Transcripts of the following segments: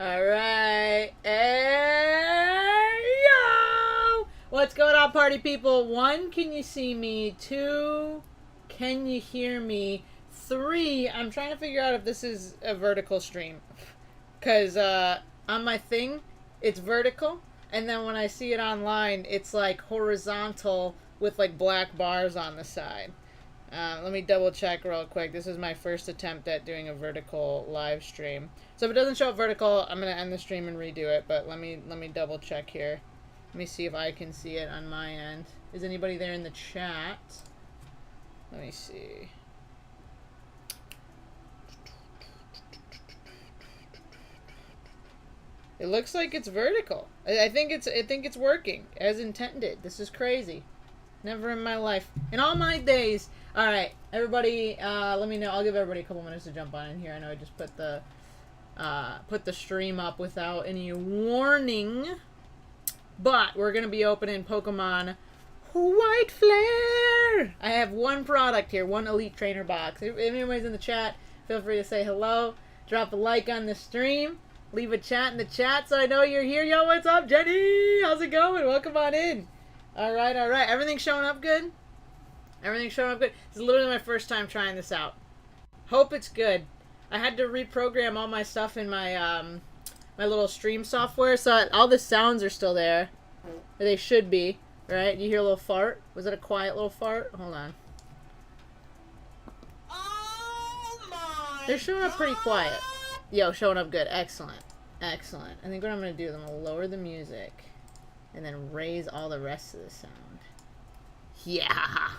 Alright. Hey, yo! What's going on, party people? 1, can you see me? 2, can you hear me? 3, I'm trying to figure out if this is a vertical stream. Because on my thing, it's vertical. And then when I see it online, it's like horizontal with like black bars on the side. Let me double check real quick. This is my first attempt at doing a vertical live stream. So if it doesn't show up vertical, I'm gonna end the stream and redo it. But let me double check here. Let me see if I can see it on my end. Is anybody there in the chat? Let me see. It looks like it's vertical. I think it's working as intended. This is crazy. Never in my life, in all my days. All right, everybody, let me know. I'll give everybody a couple minutes to jump on in here. I know I just put the stream up without any warning, but we're gonna be opening Pokemon White Flare. I have one product here, one Elite Trainer box. If anybody's in the chat, feel free to say hello. Drop a like on the stream. Leave a chat in the chat so I know you're here. Yo, what's up, Jenny? How's it going? Welcome on in. Alright, alright. Everything's showing up good? Everything's showing up good? This is literally my first time trying this out. Hope it's good. I had to reprogram all my stuff in my my little stream software, so all the sounds are still there. Or they should be. Right? You hear a little fart? Was it a quiet little fart? Hold on. Oh my They're showing up pretty quiet. Yo, showing up good. Excellent. Excellent. I think what I'm going to do is I'm going to lower the music and then raise all the rest of the sound. Yeah.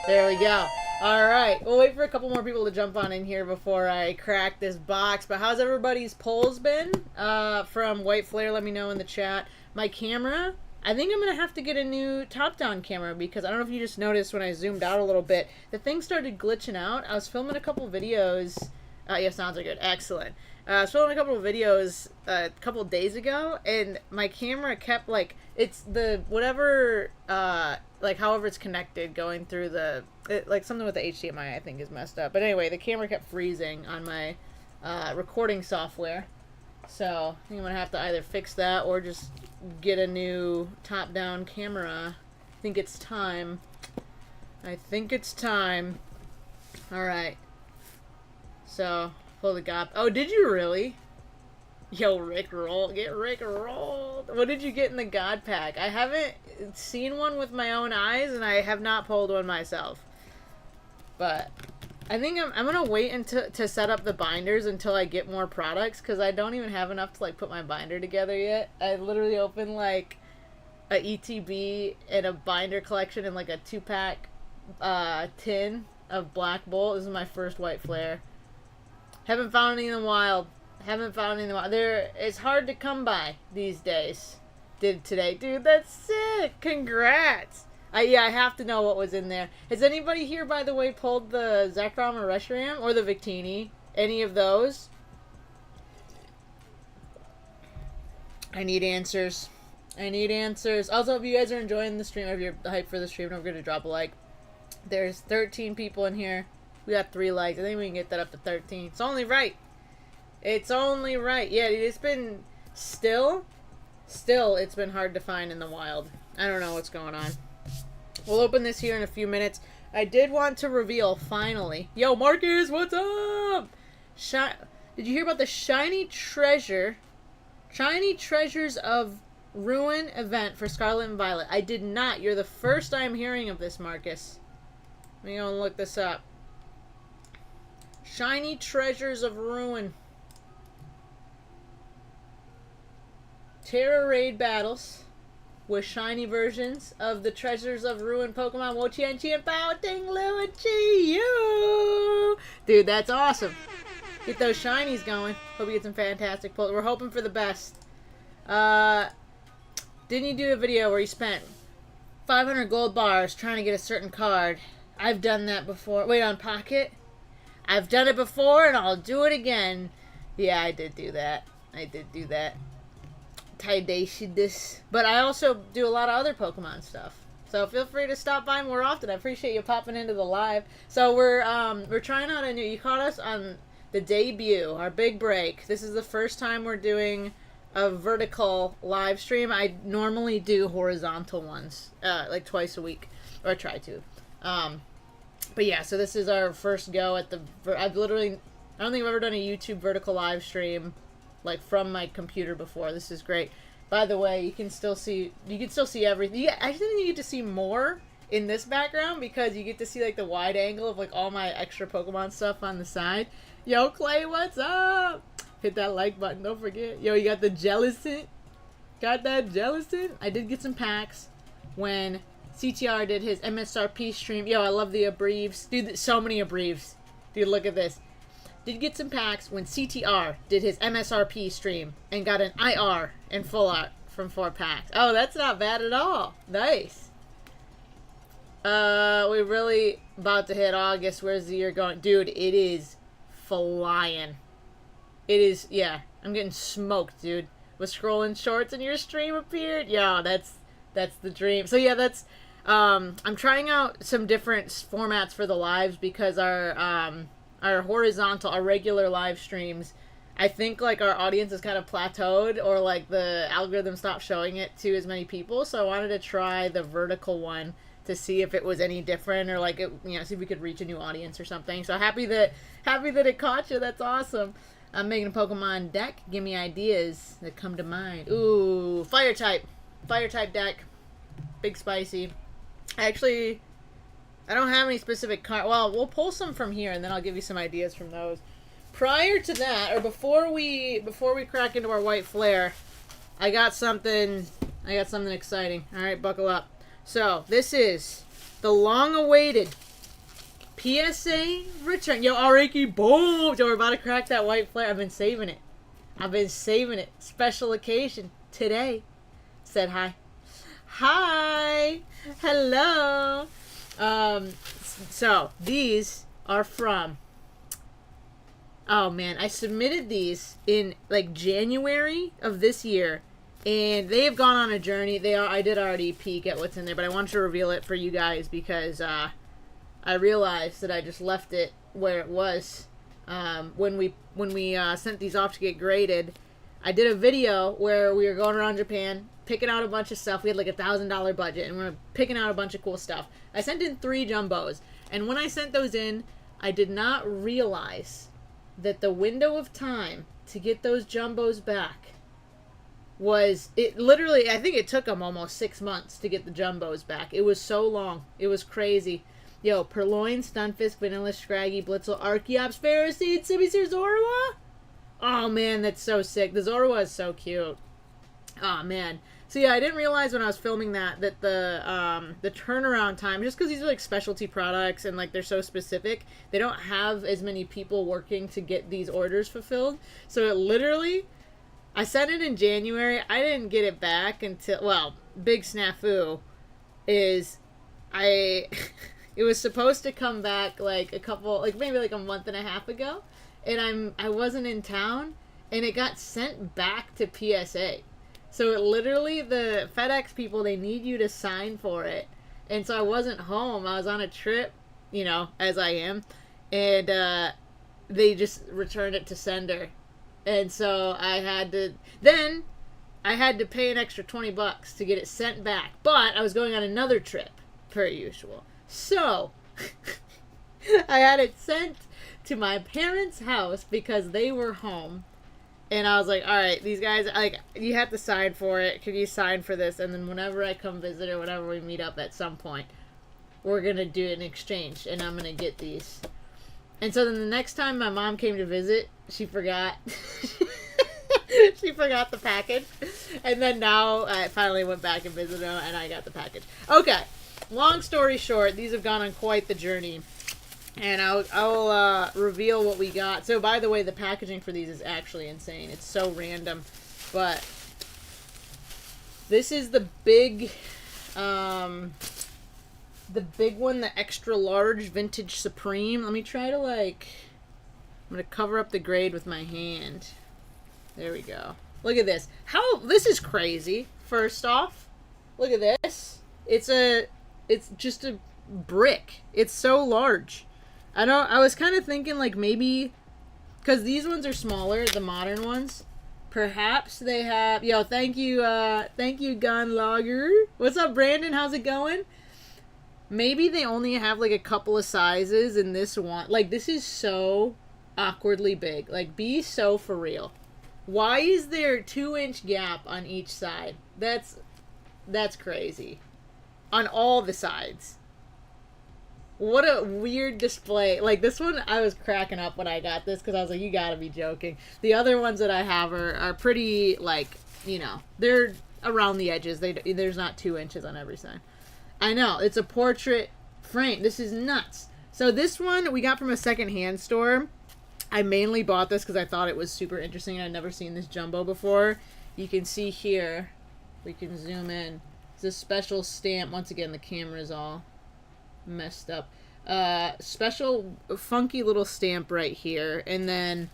There we go. Alright. We'll wait for a couple more people to jump on in here before I crack this box. But how's everybody's polls been? From White Flare, let me know in the chat. My camera, I think I'm going to have to get a new top-down camera because I don't know if you just noticed when I zoomed out a little bit, the thing started glitching out. I was filming a couple videos. Yeah, sounds are good. Excellent. I was filming a couple of videos a couple of days ago, and my camera kept, like, it's the, whatever, like, however it's connected going through the, like, something with the HDMI I think is messed up. But anyway, the camera kept freezing on my recording software. So, I think I'm going to have to either fix that or just get a new top-down camera. I think it's time. I think it's time. Alright. So, holy god. Oh, did you really? Yo, Rick roll. Get Rick rolled. What did you get in the God Pack? I haven't seen one with my own eyes, and I have not pulled one myself. But I think I'm going to wait to set up the binders until I get more products, because I don't even have enough to, like, put my binder together yet. I literally opened, like, a ETB and a binder collection in, like, a 2-pack tin of Black Bolt. This is my first White Flare. Haven't found any in the wild. Haven't found any in the wild. It's hard to come by these days. Did today. Dude, that's sick. Congrats. Yeah, I have to know what was in there. Has anybody here, by the way, pulled the Zekrom or Reshiram? Or the Victini? Any of those? I need answers. I need answers. Also, if you guys are enjoying the stream, if you're hyped for the stream, don't forget to drop a like. There's 13 people in here. We got 3 likes. I think we can get that up to 13. It's only right. It's only right. Yeah, it's been still, it's been hard to find in the wild. I don't know what's going on. We'll open this here in a few minutes. I did want to reveal, finally. Yo, Marcus, what's up? Did you hear about the Shiny Treasures of Ruin event for Scarlet and Violet? I did not. You're the first I'm hearing of this, Marcus. Let me go and look this up. Shiny Treasures of Ruin. Terra Raid battles with shiny versions of the Treasures of Ruin Pokemon Wo-Chien-Chi and Bao-Ting Luigi. Dude, that's awesome. Get those shinies going. Hope you get some fantastic pulls. We're hoping for the best. Didn't you do a video where you spent 500 gold bars trying to get a certain card? I've done that before. Wait, on Pocket? I've done it before, and I'll do it again. Yeah, I did do that. I did do that. Tidatious. But I also do a lot of other Pokemon stuff. So feel free to stop by more often. I appreciate you popping into the live. So we're trying out a new... You caught us on the debut, our big break. This is the first time we're doing a vertical live stream. I normally do horizontal ones, like twice a week, or try to. But yeah, so this is our first go at the. I don't think I've ever done a YouTube vertical live stream, like from my computer before. This is great. By the way, you can still see everything. Yeah, I think you get to see more in this background because you get to see like the wide angle of like all my extra Pokemon stuff on the side. Yo, Clay, what's up? Hit that like button, don't forget. Yo, you got the Jellicent? Got that Jellicent? I did get some packs when CTR did his MSRP stream. Yo, I love the abreves. Dude, so many abreves. Dude, look at this. Did get some packs when CTR did his MSRP stream and got an IR and full art from 4 packs. Oh, that's not bad at all. Nice. We're really about to hit August. Where's the year going? Dude, it is flying. It is, yeah. I'm getting smoked, dude. Was scrolling shorts and your stream appeared. Yo, that's the dream. So yeah, that's I'm trying out some different formats for the lives because our horizontal, our regular live streams, I think like our audience is kind of plateaued or like the algorithm stopped showing it to as many people. So I wanted to try the vertical one to see if it was any different or like it, see if we could reach a new audience or something. So happy that it caught you. That's awesome. I'm making a Pokemon deck. Give me ideas that come to mind. Ooh, fire type deck. Big spicy. Actually, I don't have any specific cards. Well, we'll pull some from here, and then I'll give you some ideas from those. Prior to that, or before we crack into our white flare, I got something exciting. All right, buckle up. So this is the long-awaited PSA return. Yo, Ariki, boom! So we're about to crack that white flare. I've been saving it. Special occasion today. Said hi. Hi. Hello. So these are from. Oh man, I submitted these in like January of this year, and they have gone on a journey. I did already peek at what's in there, but I wanted to reveal it for you guys because I realized that I just left it where it was when we sent these off to get graded. I did a video where we were going around Japan, picking out a bunch of stuff. We had like $1,000 budget, and we were picking out a bunch of cool stuff. I sent in 3 jumbos, and when I sent those in, I did not realize that the window of time to get those jumbos back was, it literally, I think it took them almost 6 months to get the jumbos back. It was so long. It was crazy. Yo, Purloin, Stunfisk, Vanilla, Scraggy, Blitzel, Archeops, Ferroseed, Simisear, Zorua? Oh man, that's so sick. The Zorua is so cute. Oh man. So yeah, I didn't realize when I was filming that the turnaround time, just because these are like specialty products and like they're so specific, they don't have as many people working to get these orders fulfilled. So it literally, I sent it in January. I didn't get it back until, well, big snafu is it was supposed to come back like maybe like a month and a half ago, and I wasn't in town, and it got sent back to PSA. So it literally, the FedEx people, they need you to sign for it. And so I wasn't home. I was on a trip, as I am. And they just returned it to sender. And so I had to pay an extra $20 to get it sent back. But I was going on another trip, per usual. So I had it sent to my parents' house because they were home. And I was like, all right, these guys, like, you have to sign for it. Can you sign for this? And then whenever I come visit or whenever we meet up at some point, we're going to do an exchange, and I'm going to get these. And so then the next time my mom came to visit, she forgot. She forgot the package. And then now I finally went back and visited her, and I got the package. Okay, long story short, these have gone on quite the journey. And I'll reveal what we got. So, by the way, the packaging for these is actually insane. It's so random. But this is the big one, the extra large Vintage Supreme. Let me try to, I'm going to cover up the grade with my hand. There we go. Look at this. This is crazy, first off. Look at this. It's just a brick. It's so large. I was kind of thinking, like, maybe Because these ones are smaller, the modern ones. Perhaps they have... Yo, thank you, Gun Logger. What's up, Brandon? How's it going? Maybe they only have, like, a couple of sizes in this one. Like, this is so awkwardly big. Like, be so for real. Why is there 2-inch gap on each side? That's crazy. On all the sides. What a weird display. Like, this one, I was cracking up when I got this because I was like, you gotta be joking. The other ones that I have are pretty, like, you know, they're around the edges. There's not 2 inches on every side. I know. It's a portrait frame. This is nuts. So this one we got from a secondhand store. I mainly bought this because I thought it was super interesting. I'd never seen this jumbo before. You can see here. We can zoom in. It's a special stamp. Once again, the camera's all messed up. Special funky little stamp right here, and then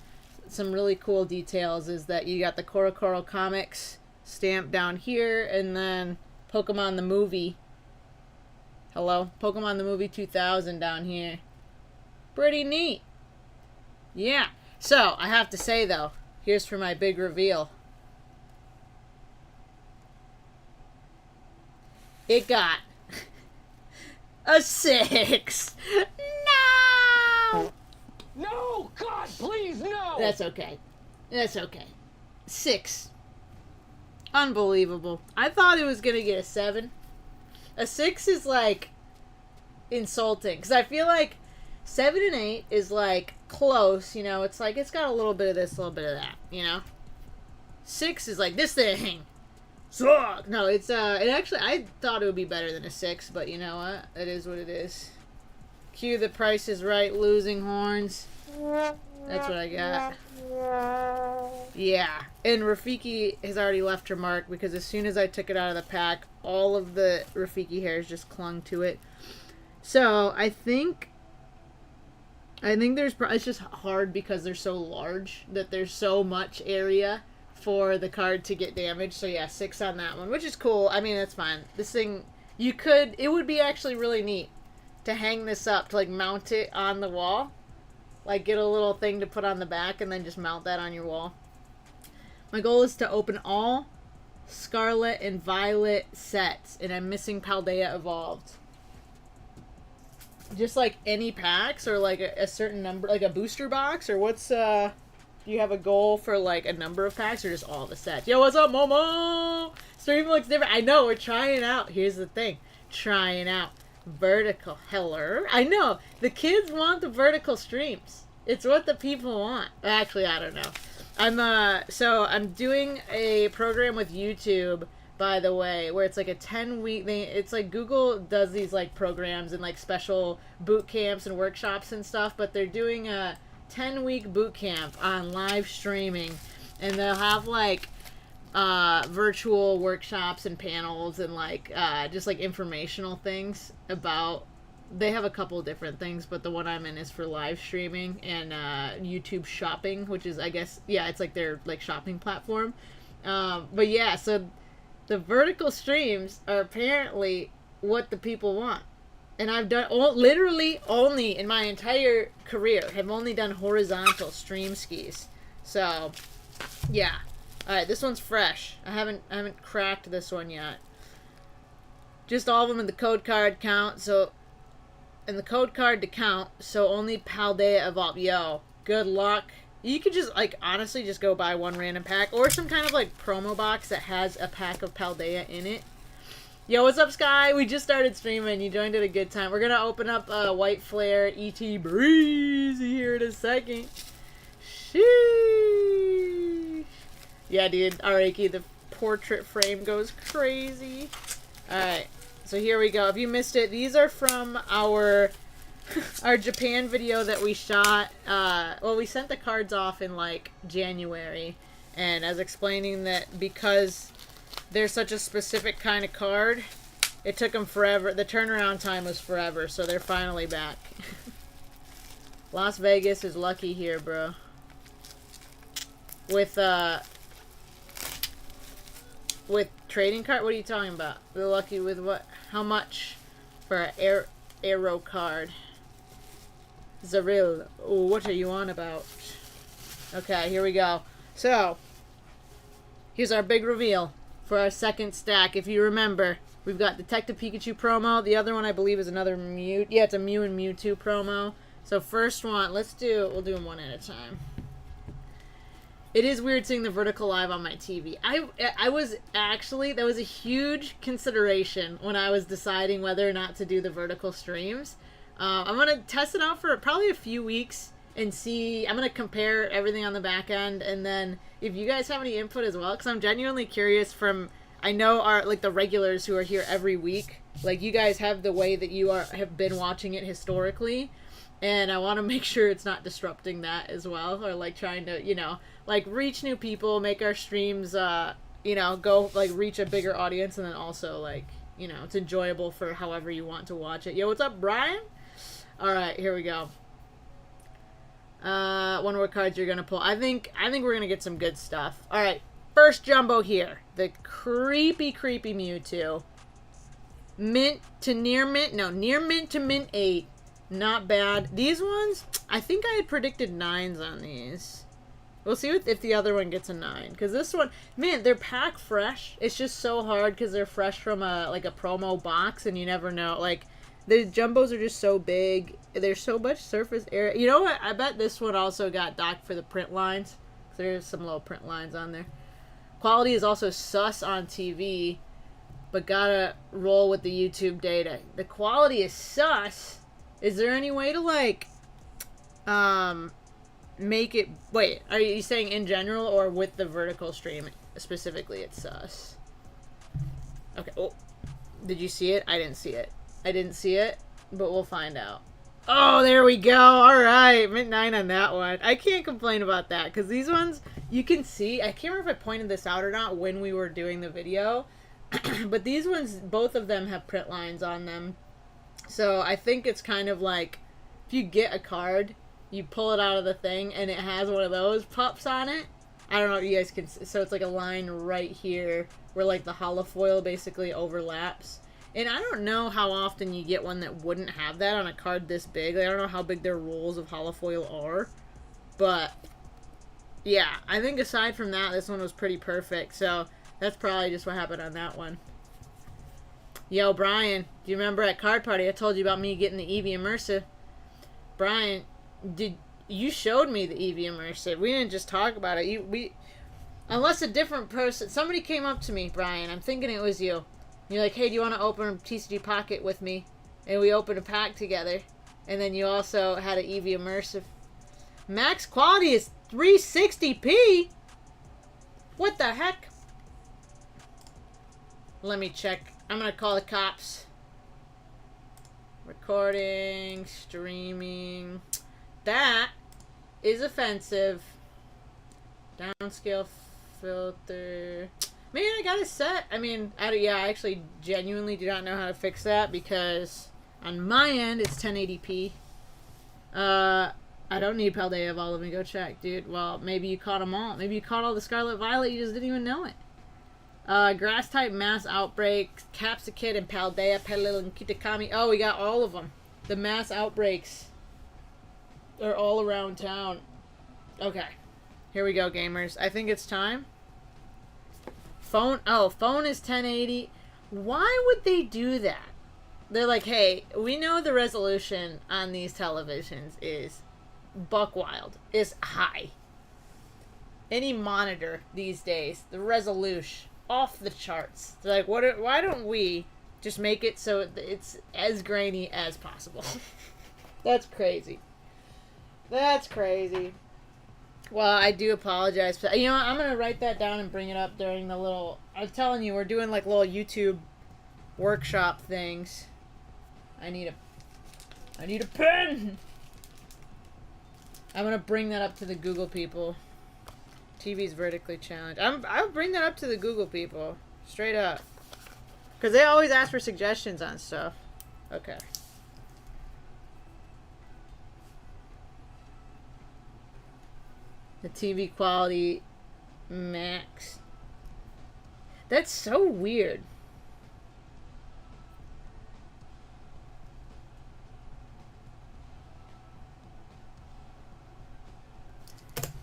some really cool details is that you got the Korokoro Comics stamp down here, and then Pokemon the movie. Hello, Pokemon the movie 2000 down here. Pretty neat. Yeah. So I have to say though, here's for my big reveal. It got a 6. No! No! God, please, no! That's okay. That's okay. 6. Unbelievable. I thought it was going to get a 7. A 6 is, like, insulting. Because I feel like 7 and 8 is, like, close. You know, it's like, it's got a little bit of this, a little bit of that. You know? 6 is like, this thing suck. No, it's, it actually, I thought it would be better than a 6, but you know what? It is what it is. Cue The Price is Right, Losing Horns. That's what I got. Yeah. And Rafiki has already left her mark because as soon as I took it out of the pack, all of the Rafiki hairs just clung to it. So, I think there's, it's just hard because they're so large that there's so much area for the card to get damaged. So yeah, 6 on that one, which is cool. I mean, that's fine. This thing, it would be actually really neat to hang this up, to like mount it on the wall. Like get a little thing to put on the back and then just mount that on your wall. My goal is to open all Scarlet and Violet sets, and I'm missing Paldea Evolved. Just like any packs or like a certain number, like a booster box, or what's do you have a goal for, like, a number of packs or just all the sets? Yo, what's up, Momo? Stream looks different. I know, we're trying out. Here's the thing. Trying out. Vertical. Hello? I know. The kids want the vertical streams. It's what the people want. Actually, I don't know. I'm doing a program with YouTube, by the way, where it's like a 10-week thing. It's like Google does these, like, programs and, like, special boot camps and workshops and stuff, but they're doing a 10-week boot camp on live streaming, and they'll have like virtual workshops and panels and like just like informational things about, they have a couple of different things, but the one I'm in is for live streaming and YouTube shopping, which is, I guess, yeah, it's like their like shopping platform. But yeah, so the vertical streams are apparently what the people want. And I've done literally only in my entire career have only done horizontal stream skis. So, yeah. All right, this one's fresh. I haven't cracked this one yet. Just all of them in the code card count. So, in the code card to count. So only Paldea Evolve. Yo, good luck. You could just like honestly just go buy one random pack or some kind of like promo box that has a pack of Paldea in it. Yo, what's up, Sky? We just started streaming. You joined at a good time. We're going to open up White Flare ET Breeze here in a second. Sheesh. Yeah, dude. Araki, the portrait frame goes crazy. Alright. So here we go. If you missed it, these are from our Japan video that we shot. Well, we sent the cards off in, like, January. And I was explaining that because they're such a specific kind of card, it took them forever. The turnaround time was forever, so they're finally back. Las Vegas is lucky here, bro. With trading card? What are you talking about? They're lucky with what? How much for an arrow card? Zaril, what are you on about? Okay, here we go. So, here's our big reveal for our second stack. If you remember, we've got Detective Pikachu promo. The other one, I believe, is another Mew. Yeah, it's a Mew and Mewtwo promo. So first one, we'll do them one at a time. It is weird seeing the vertical live on my TV. I was actually, that was a huge consideration when I was deciding whether or not to do the vertical streams. I'm going to test it out for probably a few weeks and see. I'm going to compare everything on the back end, and then if you guys have any input as well, because I'm genuinely curious from, I know our, like, the regulars who are here every week, like, you guys have the way that you have been watching it historically, and I want to make sure it's not disrupting that as well, or, like, trying to, you know, like, reach new people, make our streams, you know, go, like, reach a bigger audience, and then also, like, you know, it's enjoyable for however you want to watch it. Yo, what's up, Brian? Alright, here we go. Wonder what cards you're gonna pull. I think we're gonna get some good stuff. Alright, first jumbo here. The creepy Mewtwo. Mint to near mint. No, near mint to mint 8. Not bad. These ones, I think I had predicted 9s on these. We'll see if the other one gets a 9. Because this one, man, they're pack fresh. It's just so hard because they're fresh from a promo box, and you never know. Like, the jumbos are just so big. There's so much surface area. You know what? I bet this one also got docked for the print lines. There's some little print lines on there. Quality is also sus on TV, but gotta roll with the YouTube data. The quality is sus. Is there any way to, like, make it... Wait, are you saying in general or with the vertical stream specifically it's sus? Okay, oh. Did you see it? I didn't see it. I didn't see it, but we'll find out. Oh, there we go. All right. Mint 9 on that one. I can't complain about that because these ones, you can see. I can't remember if I pointed this out or not when we were doing the video. But these ones, both of them have print lines on them. So I think it's kind of like if you get a card, you pull it out of the thing, and it has one of those pups on it. I don't know if you guys can see. So it's like a line right here where like the holofoil basically overlaps. And I don't know how often you get one that wouldn't have that on a card this big. Like, I don't know how big their rolls of holofoil are. But, yeah. I think aside from that, this one was pretty perfect. So, that's probably just what happened on that one. Yo, Brian. Do you remember at Card Party I told you about me getting the Eevee Immersive? Brian, you showed me the Eevee Immersive. We didn't just talk about it. Unless a different person... Somebody came up to me, Brian. I'm thinking it was you. You're like, hey, do you want to open TCG Pocket with me? And we opened a pack together. And then you also had an Eevee Immersive. Max quality is 360p? What the heck? Let me check. I'm going to call the cops. Recording, streaming. That is offensive. Downscale filter... Man, I got it set. I mean, I actually genuinely do not know how to fix that because on my end, it's 1080p. I don't need Paldea Evolve. Let me go check, dude. Well, maybe you caught them all. Maybe you caught all the Scarlet Violet. You just didn't even know it. Grass-type Mass Outbreak, Capsicid, and Paldea, Petalil, and Kitakami. Oh, we got all of them. The Mass Outbreaks are all around town. Okay. Here we go, gamers. I think it's time. Phone is 1080. Why would they do that? They're like, hey, we know the resolution on these televisions is buck wild, is high. Any monitor these days, the resolution off the charts. They're like, why don't we just make it so it's as grainy as possible? That's crazy. That's crazy. Well, I do apologize. You know what? I'm going to write that down and bring it up during the little... I'm telling you, we're doing like little YouTube workshop things. I need a pen! I'm going to bring that up to the Google people. TV's vertically challenged. I'll bring that up to the Google people. Straight up. Because they always ask for suggestions on stuff. Okay. The TV quality max. That's so weird.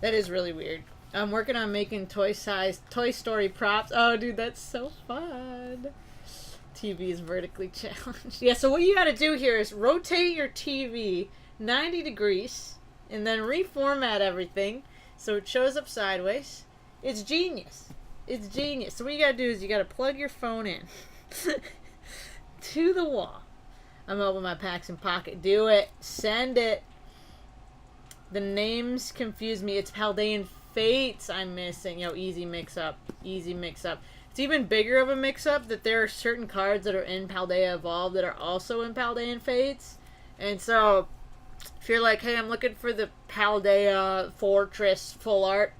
That is really weird. I'm working on making Toy Story props. Oh, dude, that's so fun. TV is vertically challenged. Yeah, so what you gotta do here is rotate your TV 90 degrees and then reformat everything so it shows up sideways. It's genius. It's genius. So what you gotta do is you gotta plug your phone in to the wall. I'm opening my packs in pocket. Do it. Send it. The names confuse me. It's Paldean Fates I'm missing. Yo, easy mix up. Easy mix up. It's even bigger of a mix up that there are certain cards that are in Paldea Evolved that are also in Paldean Fates. And so, if you're like, hey, I'm looking for the Paldea Fortress full art,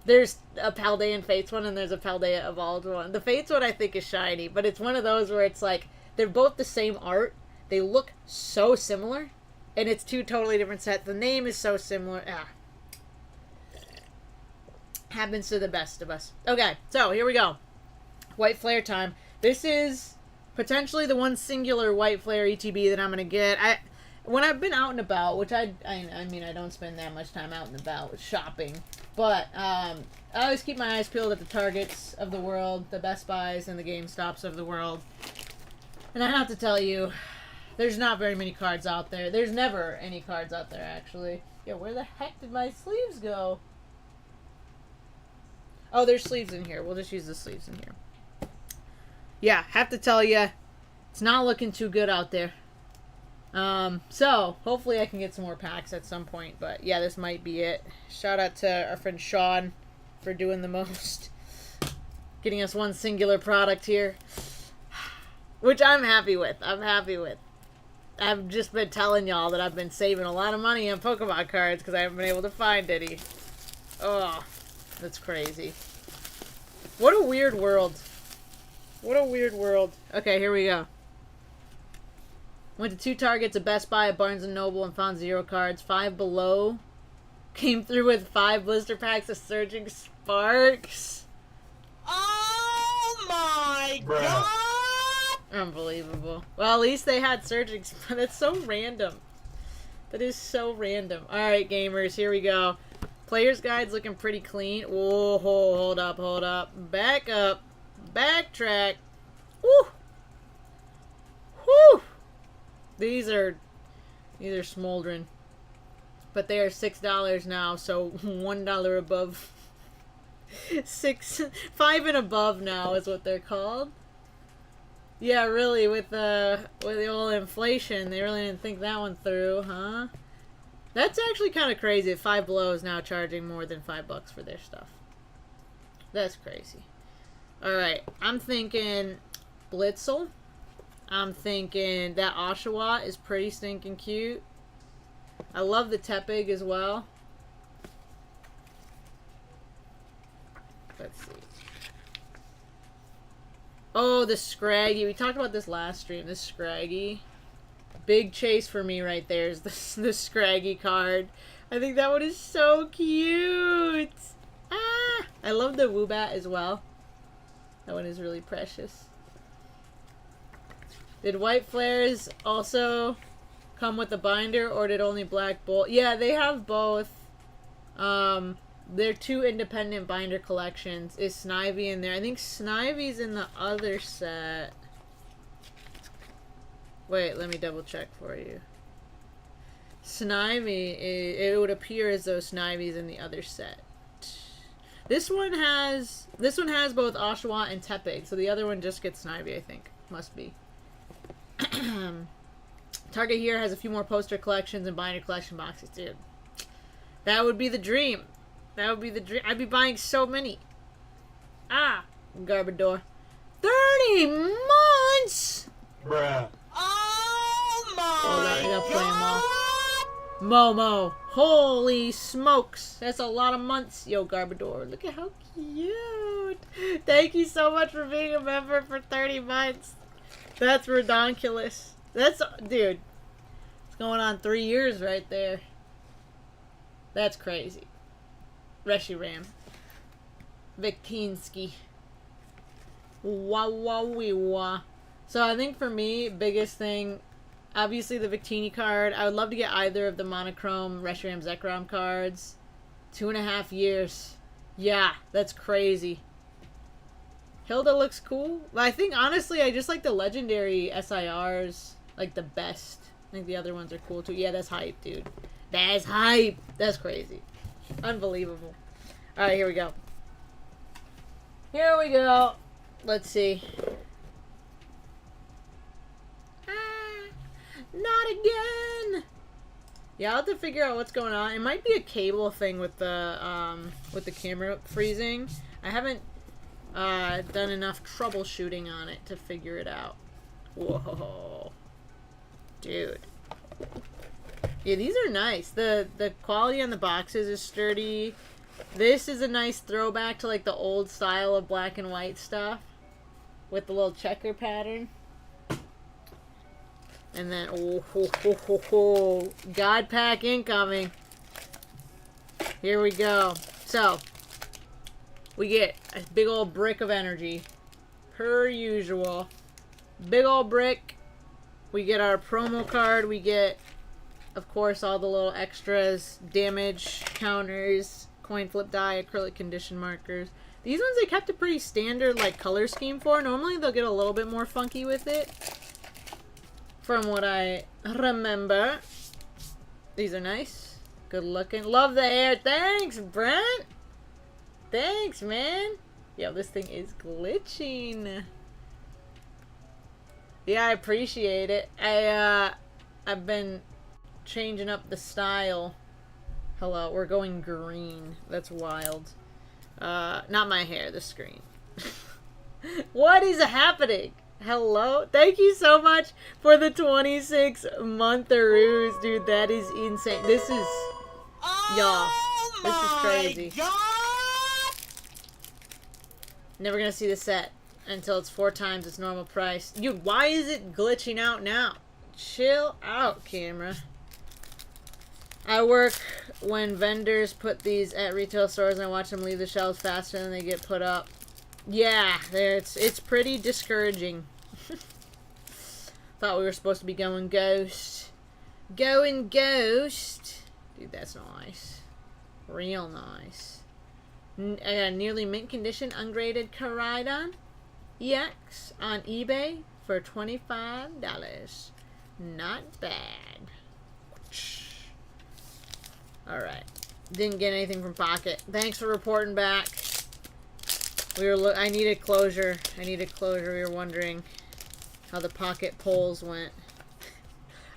there's a Paldean Fates one and there's a Paldea Evolved one. The Fates one I think is shiny, but it's one of those where it's like, they're both the same art. They look so similar. And it's two totally different sets. The name is so similar. Happens to the best of us. Okay, so here we go. White Flare time. This is potentially the one singular White Flare ETB that I'm going to get. When I've been out and about, which I mean, I don't spend that much time out and about shopping. But I always keep my eyes peeled at the Targets of the world, the Best Buys, and the GameStops of the world. And I have to tell you, there's not very many cards out there. There's never any cards out there, actually. Yo, where the heck did my sleeves go? Oh, there's sleeves in here. We'll just use the sleeves in here. Yeah, have to tell you, it's not looking too good out there. So, hopefully I can get some more packs at some point. But, yeah, this might be it. Shout out to our friend Sean for doing the most. Getting us one singular product here. Which I'm happy with. I'm happy with. I've just been telling y'all that I've been saving a lot of money on Pokemon cards because I haven't been able to find any. Oh, that's crazy. What a weird world. What a weird world. Okay, here we go. Went to 2 Targets, a Best Buy, a Barnes & Noble, and found 0 cards. 5 Below came through with 5 blister packs of Surging Sparks. Oh my god! Unbelievable. Well, at least they had Surging Sparks. That's so random. That is so random. Alright, gamers, here we go. Player's Guide's looking pretty clean. Whoa, hold up, hold up. Back up. Backtrack. Woo! Woo! These are smoldering. But they are $6 now, so $1 above. 5 and above now is what they're called. Yeah, really, with the old inflation, they really didn't think that one through, huh? That's actually kind of crazy. 5 Below is now charging more than $5 for their stuff. That's crazy. Alright, I'm thinking Blitzel. I'm thinking that Oshawott is pretty stinking cute. I love the Tepig as well. Let's see. Oh, the Scraggy. We talked about this last stream. This Scraggy. Big chase for me right there is the Scraggy card. I think that one is so cute. Ah! I love the Woobat as well. That one is really precious. Did White Flares also come with a binder, or did only Black Bolt? Yeah, they have both. They're 2 independent binder collections. Is Snivy in there? I think Snivy's in the other set. Wait, let me double check for you. Snivy, it would appear as though Snivy's in the other set. This one has both Oshawott and Tepig, so the other one just gets Snivy, I think. Must be. Target here has a few more poster collections and binder collection boxes, dude. That would be the dream. That would be the dream. I'd be buying so many. Ah, Garbodor. 30 months! Bruh. Oh my Hold on, I gotta play them all. Momo. Holy smokes. That's a lot of months. Yo, Garbodor. Look at how cute. Thank you so much for being a member for 30 months. That's redonkulous. That's, dude. It's going on 3 years right there. That's crazy. Reshiram. Viktinsky. Wah wah wee wah. So I think for me, biggest thing, obviously the Victini card. I would love to get either of the monochrome Reshiram Zekrom cards 2.5 years. Yeah, that's crazy. Hilda looks cool. I think, honestly, I just like the legendary SIRs, like, the best. I think the other ones are cool, too. Yeah, that's hype, dude. That's hype. That's crazy. Unbelievable. Alright, here we go. Here we go. Let's see. Not again! Yeah, I'll have to figure out what's going on. It might be a cable thing with the camera freezing. I haven't done enough troubleshooting on it to figure it out. Whoa. Dude. Yeah, these are nice. The quality on the boxes is sturdy. This is a nice throwback to like the old style of black and white stuff with the little checker pattern. And then, oh, ho, ho, ho, ho. God pack incoming. Here we go. So, we get a big old brick of energy. Per usual. Big old brick. We get our promo card. We get, of course, all the little extras. Damage counters. Coin flip die. Acrylic condition markers. These ones they kept a pretty standard like color scheme for. Normally they'll get a little bit more funky with it. From what I remember. These are nice. Good looking. Love the hair. Thanks, Brent. Thanks, man. Yo, this thing is glitching. Yeah, I appreciate it. I've been changing up the style. Hello, we're going green. That's wild. Not my hair, the screen. What is happening? Hello? Thank you so much for the 26-month-aroos, dude. That is insane. This is... y'all. This is crazy. Never gonna see the set until it's 4 times its normal price. Dude, why is it glitching out now? Chill out, camera. I work when vendors put these at retail stores and I watch them leave the shelves faster than they get put up. Yeah, it's pretty discouraging. Thought we were supposed to be going ghost. Going ghost. Dude, that's nice. Real nice. I got a nearly mint condition ungraded Caridon EX on eBay for $25. Not bad. Alright. Didn't get anything from Pocket. Thanks for reporting back. I needed closure. We were wondering how the Pocket polls went.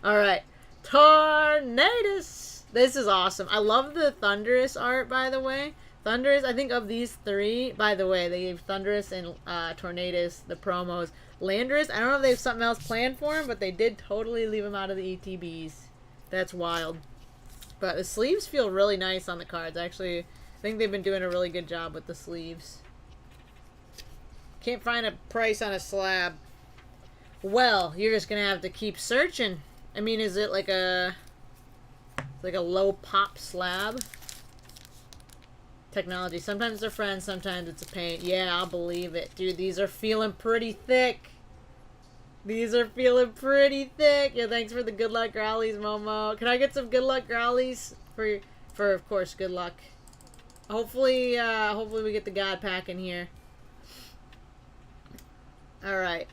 Alright. Tornadus! This is awesome. I love the Thunderous art, by the way. Thunderous, I think of these 3, by the way, they gave Thunderous and Tornadus the promos. Landorus, I don't know if they have something else planned for him, but they did totally leave him out of the ETBs. That's wild. But the sleeves feel really nice on the cards. Actually, I think they've been doing a really good job with the sleeves. Can't find a price on a slab. Well, you're just gonna have to keep searching. I mean, is it like a low pop slab? Technology. Sometimes they're friends, sometimes it's a pain. Yeah, I'll believe it. Dude, these are feeling pretty thick. These are feeling pretty thick. Yeah, thanks for the good luck growlies, Momo. Can I get some good luck growlies for of course, good luck. Hopefully we get the God pack in here. Alright.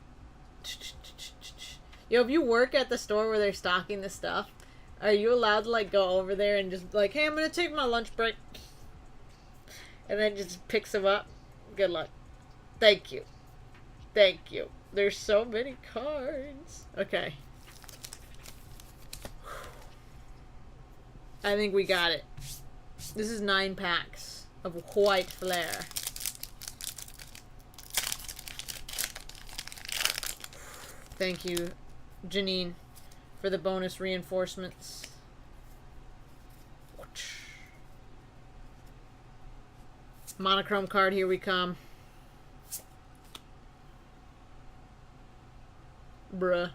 Yo, if you work at the store where they're stocking the stuff, are you allowed to, like, go over there and just, like, hey, I'm gonna take my lunch break. And then just picks them up? Good luck. Thank you. Thank you. There's so many cards. Okay. I think we got it. This is 9 packs of white flare. Thank you, Janine, for the bonus reinforcements. Monochrome card, here we come. Bruh.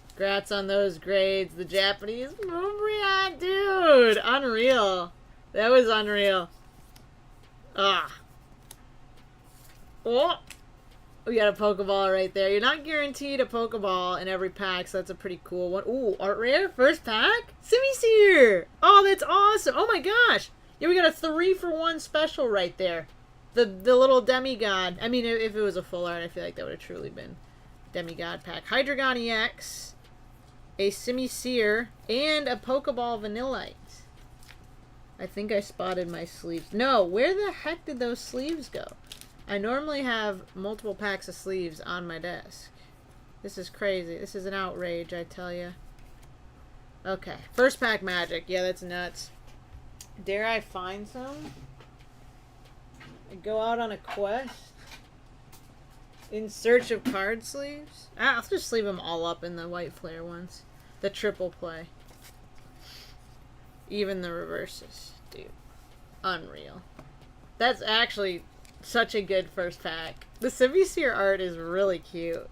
Congrats on those grades. The Japanese Mumbrian, dude! Unreal. That was unreal. Ah. Oh! We got a Pokeball right there. You're not guaranteed a Pokeball in every pack, so that's a pretty cool one. Ooh, art rare? First pack? Simisear! Oh, that's awesome! Oh my gosh! Yeah, we got a 3-for-1 special right there. The little demigod. I mean, if it was a full art, I feel like that would have truly been demigod pack. Hydreigon EX, a Simisear, and a Pokeball Vanillite. I think I spotted my sleeves. No, where the heck did those sleeves go? I normally have multiple packs of sleeves on my desk. This is crazy. This is an outrage, I tell you. Okay, first pack magic. Yeah, that's nuts. Dare I find some? I go out on a quest? In search of card sleeves? I'll just leave them all up in the white flare ones. The triple play. Even the reverses. Dude. Unreal. That's actually such a good first pack. The Simisear art is really cute.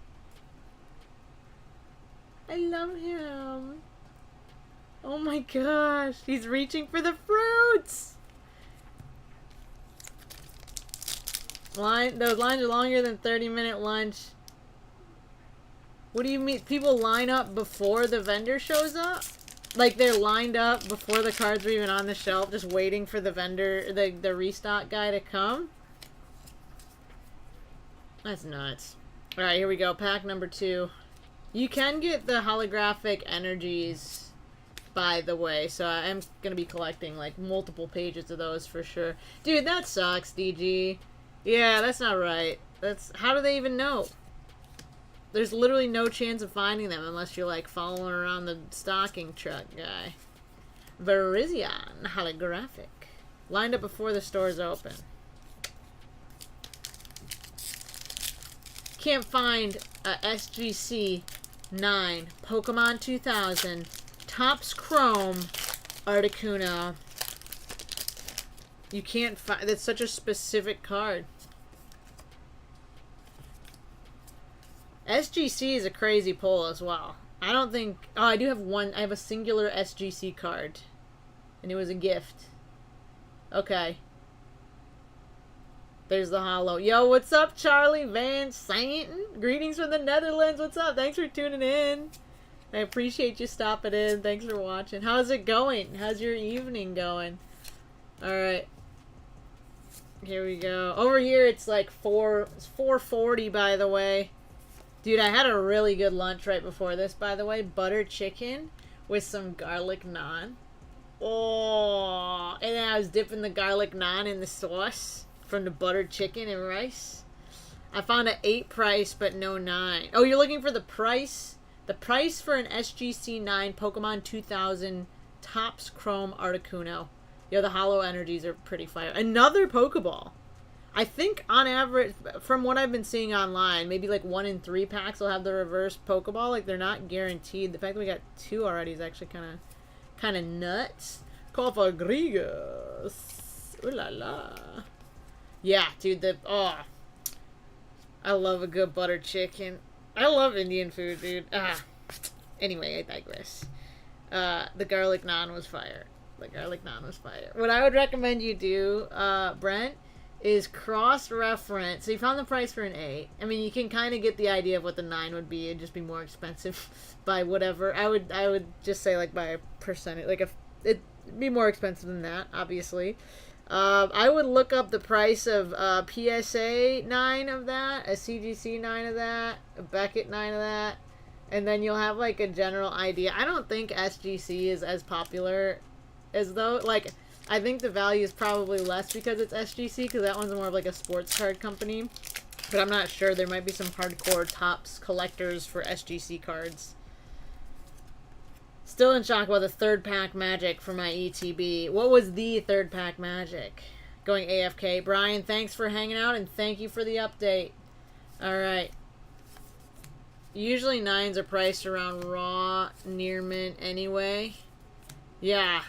I love him. Oh my gosh. He's reaching for the fruits. Those lines are longer than 30-minute lunch. What do you mean? People line up before the vendor shows up? Like they're lined up before the cards are even on the shelf, just waiting for the vendor, the restock guy to come? That's nuts. Alright, here we go. Pack number 2. You can get the holographic energies, by the way, so I am going to be collecting like multiple pages of those for sure. Dude, that sucks, DG. Yeah, that's not right. How do they even know? There's literally no chance of finding them unless you're like following around the stocking truck guy. Virizion holographic. Lined up before the stores open. Can't find a SGC 9 Pokemon 2000 Topps Chrome Articuno. You can't find... That's such a specific card. SGC is a crazy pull as well. I don't think... Oh, I do have one. I have a singular SGC card. And it was a gift. Okay. There's the holo. Yo, what's up, Charlie Van Santen? Greetings from the Netherlands. What's up? Thanks for tuning in. I appreciate you stopping in. Thanks for watching. How's it going? How's your evening going? Alright. Here we go. Over here, it's like it's 4:40, by the way. Dude, I had a really good lunch right before this, by the way. Butter chicken with some garlic naan. Oh, and then I was dipping the garlic naan in the sauce from the buttered chicken and rice. I found an 8 price, but no 9. Oh, you're looking for the price? The price for an SGC 9 Pokemon 2000 Topps Chrome Articuno. Yo, the holo energies are pretty fire. Another Pokeball. I think on average, from what I've been seeing online, maybe like 1 in 3 packs will have the reverse Pokeball. Like, they're not guaranteed. The fact that we got 2 already is actually kind of nuts. Cofagrigus. Ooh la la. Yeah, dude, I love a good butter chicken. I love Indian food, dude. Anyway, I digress. The garlic naan was fire. What I would recommend you do, Brent, is cross-reference. So you found the price for an 8. I mean, you can kind of get the idea of what the 9 would be. It'd just be more expensive by whatever. I would just say like by a percentage. Like it'd be more expensive than that, obviously. I would look up the price of PSA 9 of that, a CGC 9 of that, a Beckett 9 of that, and then you'll have like a general idea. I don't think SGC is as popular as though, like, I think the value is probably less because it's SGC, because that one's more of like a sports card company, but I'm not sure. There might be some hardcore Topps collectors for SGC cards. Still in shock about the 3rd pack magic for my ETB. What was the 3rd pack magic? Going AFK. Brian, thanks for hanging out, and thank you for the update. Alright. Usually 9s are priced around raw, near mint anyway. Yeah.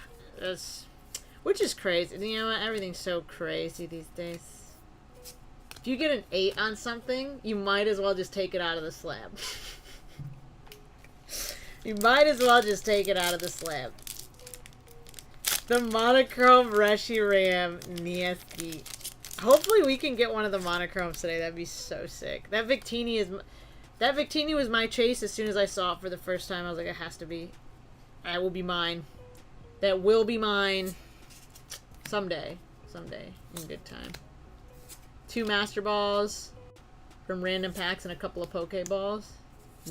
Which is crazy. You know what? Everything's so crazy these days. If you get an 8 on something, you might as well just take it out of the slab. You might as well just take it out of the slab. The monochrome Reshiram Niesky. Hopefully we can get one of the monochromes today. That'd be so sick. That Victini was my chase as soon as I saw it for the first time. I was like, it has to be. That will be mine. That will be mine. Someday. Someday. In good time. 2 Master Balls from random packs and a couple of Pokeballs.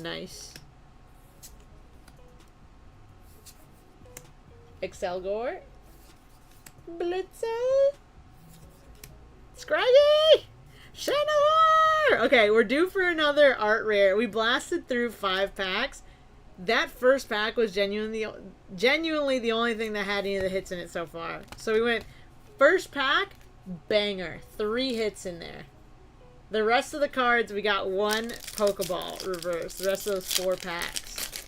Nice. Excelgor. Blitzel. Scraggy! Channeler! Okay, we're due for another art rare. We blasted through 5 packs. That first pack was genuinely the only thing that had any of the hits in it so far. So we went first pack, banger. 3 hits in there. The rest of the cards, we got 1 Pokeball reverse. The rest of those 4 packs.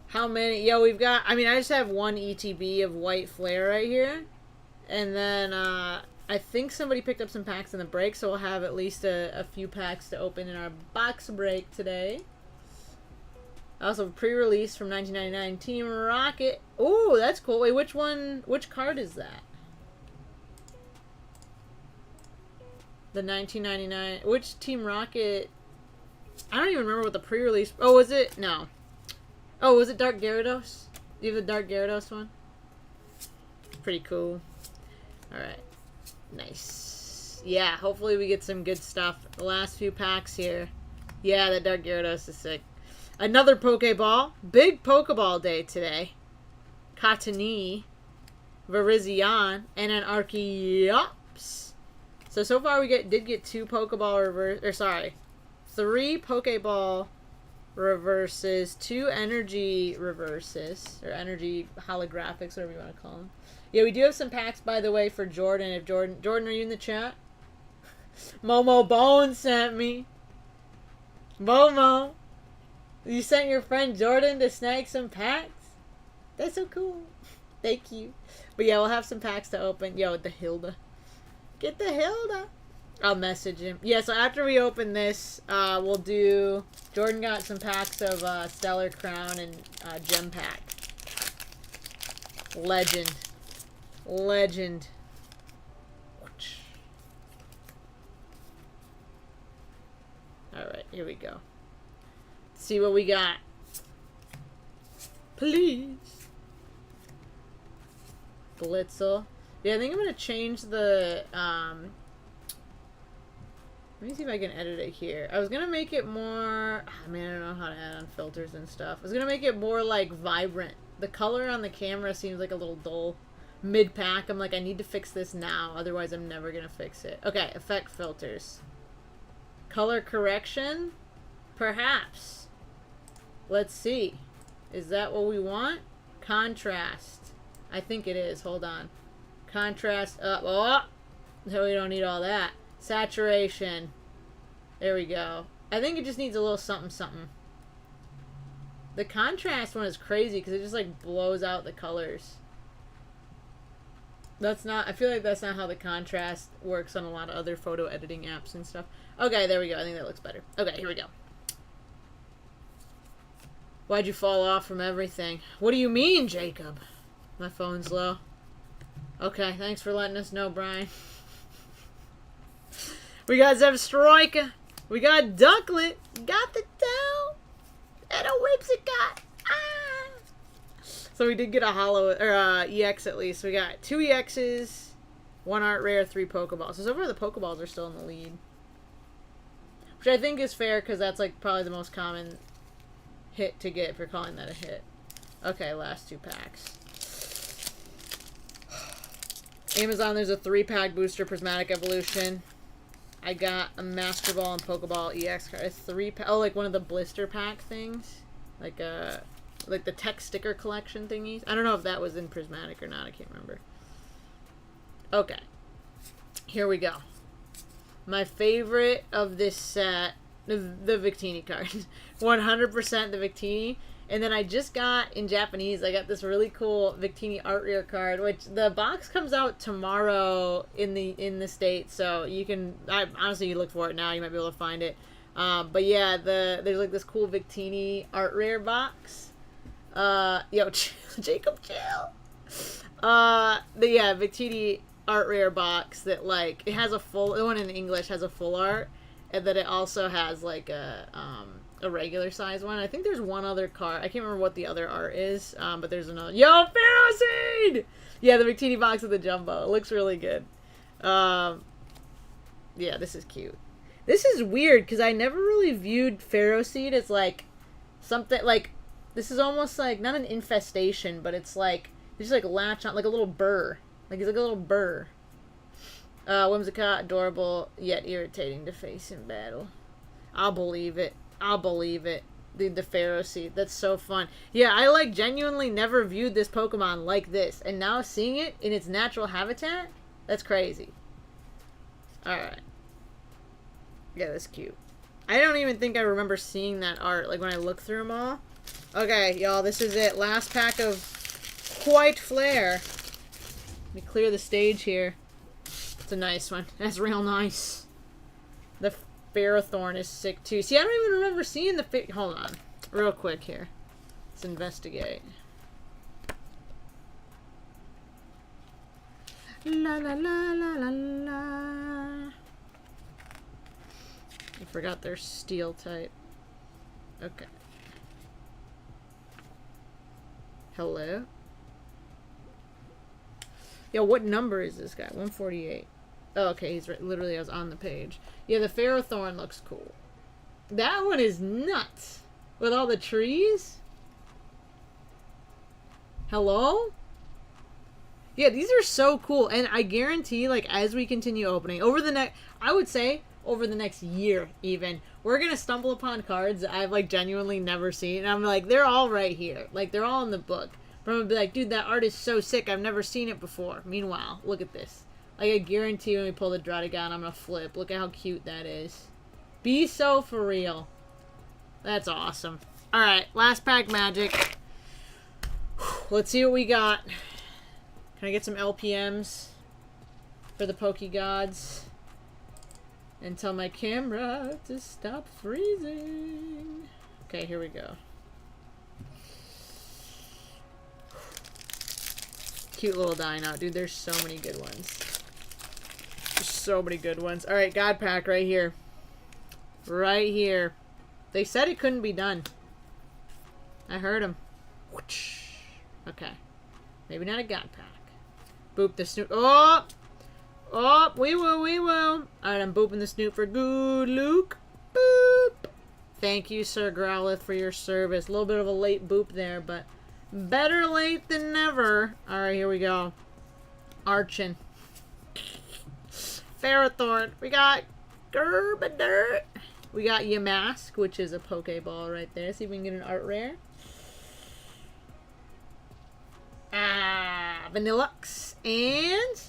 How many? Yo, we've got... I mean, I just have 1 ETB of White Flare right here. And then, I think somebody picked up some packs in the break, so we'll have at least a few packs to open in our box break today. Also, pre-release from 1999, Team Rocket. Oh, that's cool. Wait, which one? Which card is that? The 1999. Which Team Rocket? I don't even remember what the pre-release. Oh, was it? No. Oh, was it Dark Gyarados? Do you have the Dark Gyarados one? Pretty cool. Alright. Nice. Yeah, hopefully we get some good stuff. The last few packs here. Yeah, the Dark Gyarados is sick. Another Pokeball. Big Pokeball day today. Katani. Virizion. And an Archeops. So far we did get 2 Pokeball reverse... Or sorry. 3 Pokeball reverses. 2 energy reverses. Or energy holographics, whatever you want to call them. Yeah, we do have some packs, by the way, for Jordan. If Jordan, are you in the chat? Momo Bone sent me. Momo, you sent your friend Jordan to snag some packs? That's so cool. Thank you. But yeah, we'll have some packs to open. Yo, the Hilda. Get the Hilda. I'll message him. Yeah, so after we open this, we'll do... Jordan got some packs of Stellar Crown and Gem Pack. Legend. Legend. Alright, here we go. Let's see what we got. Please. Blitzel. Yeah, I think I'm going to change the... let me see if I can edit it here. I was going to make it more... Oh, man, I don't know how to add on filters and stuff. I was going to make it more, like, vibrant. The color on the camera seems like a little dull. Mid-pack, I'm like, I need to fix this now. Otherwise, I'm never going to fix it. Okay, effect filters. Color correction? Perhaps. Let's see. Is that what we want? Contrast. I think it is. Hold on. Contrast up. Oh! No, we don't need all that. Saturation. There we go. I think it just needs a little something something. The contrast one is crazy because it just like blows out the colors. That's not... I feel like that's not how the contrast works on a lot of other photo editing apps and stuff. Okay, there we go. I think that looks better. Okay, here we go. Why'd you fall off from everything? What do you mean, Jacob? My phone's low. Okay, thanks for letting us know, Brian. We got Zebstrika. We got Ducklet. Got the tail. And a Whipsicott. Ah! So we did get a holo, or EX at least. We got 2 EXs, 1 art rare, 3 Pokeballs. So far the Pokeballs are still in the lead. Which I think is fair because that's like probably the most common hit to get if you're calling that a hit. Okay, last 2 packs. Amazon, there's a 3-pack booster Prismatic Evolution. I got a Master Ball and Pokeball EX card. A 3-pack. Oh, like one of the blister pack things. Like the tech sticker collection thingies. I don't know if that was in Prismatic or not. I can't remember. Okay. Here we go. My favorite of this set, the Victini card. 100% the Victini. And then I just got, in Japanese, I got this really cool Victini art rare card, which the box comes out tomorrow in the States, so you can, honestly, you look for it now, you might be able to find it. But yeah, there's like this cool Victini art rare box. Yo, Jacob, chill. Yeah, Victini art rare box that like it has a full. The one in English has a full art, and then it also has like a regular size one. I think there's one other card. I can't remember what the other art is. But there's another. Yo, Pharaoh Seed! Yeah, the Victini box with the jumbo. It looks really good. Yeah, this is cute. This is weird because I never really viewed Pharaoh Seed as like something like this is almost like not an infestation, but it's like just like latch on like a little burr. Like he's like a little burr. Whimsicott, adorable yet irritating to face in battle. I'll believe it. I'll believe it. The Pharaoh Seed. That's so fun. Yeah, I like genuinely never viewed this Pokemon like this, and now seeing it in its natural habitat, that's crazy. All right. Yeah, that's cute. I don't even think I remember seeing that art, like when I look through them all. Okay, y'all, this is it. Last pack of White Flare. Let me clear the stage here. It's a nice one. That's real nice. The Ferrothorn is sick too. See, I don't even remember seeing the hold on. Real quick here. Let's investigate. La la la la la la. I forgot their steel type. Okay. Hello? Yo, what number is this guy? 148. Oh, okay, he's right. Literally, I was on the page. Yeah, the Ferrothorn looks cool. That one is nuts. With all the trees? Hello? Yeah, these are so cool. And I guarantee, like, as we continue opening, over the next... I would say, over the next year, even, we're gonna stumble upon cards that I've, like, genuinely never seen. And I'm like, they're all right here. Like, they're all in the book. But I'm gonna be like, dude, that art is so sick. I've never seen it before. Meanwhile, look at this. Like, I guarantee when we pull the Draudigon, I'm gonna flip. Look at how cute that is. Be so for real. That's awesome. Alright, last pack magic. Let's see what we got. Can I get some LPMs for the Pokegods? And tell my camera to stop freezing. Okay, here we go. Cute little dino. Dude, there's so many good ones. There's so many good ones. Alright, God Pack right here. Right here. They said it couldn't be done. I heard them. Okay. Maybe not a God Pack. Boop the Snoop. Oh! Oh, we will, we will. Alright, I'm booping the Snoop for good Luke. Boop. Thank you, Sir Growlithe, for your service. A little bit of a late boop there, but better late than never. Alright, here we go. Archon. Ferrothorn. We got Gerberdurt. We got Yamask, which is a Pokeball right there. See if we can get an art rare. Vanillux. And...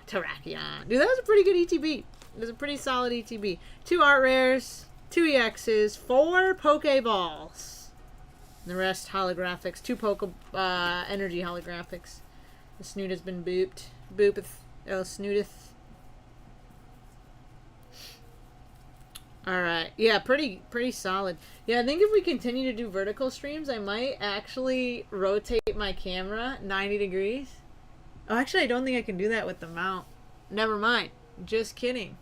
Terrakion. Dude, that was a pretty good ETB. It was a pretty solid ETB. 2 art rares, 2 EXs, 4 Pokeballs. And the rest holographics. 2 energy holographics. The Snoot has been booped. Boopeth. Oh, Snooteth. Alright. Yeah, pretty solid. Yeah, I think if we continue to do vertical streams, I might actually rotate my camera 90 degrees. Oh, actually, I don't think I can do that with the mount. Never mind. Just kidding.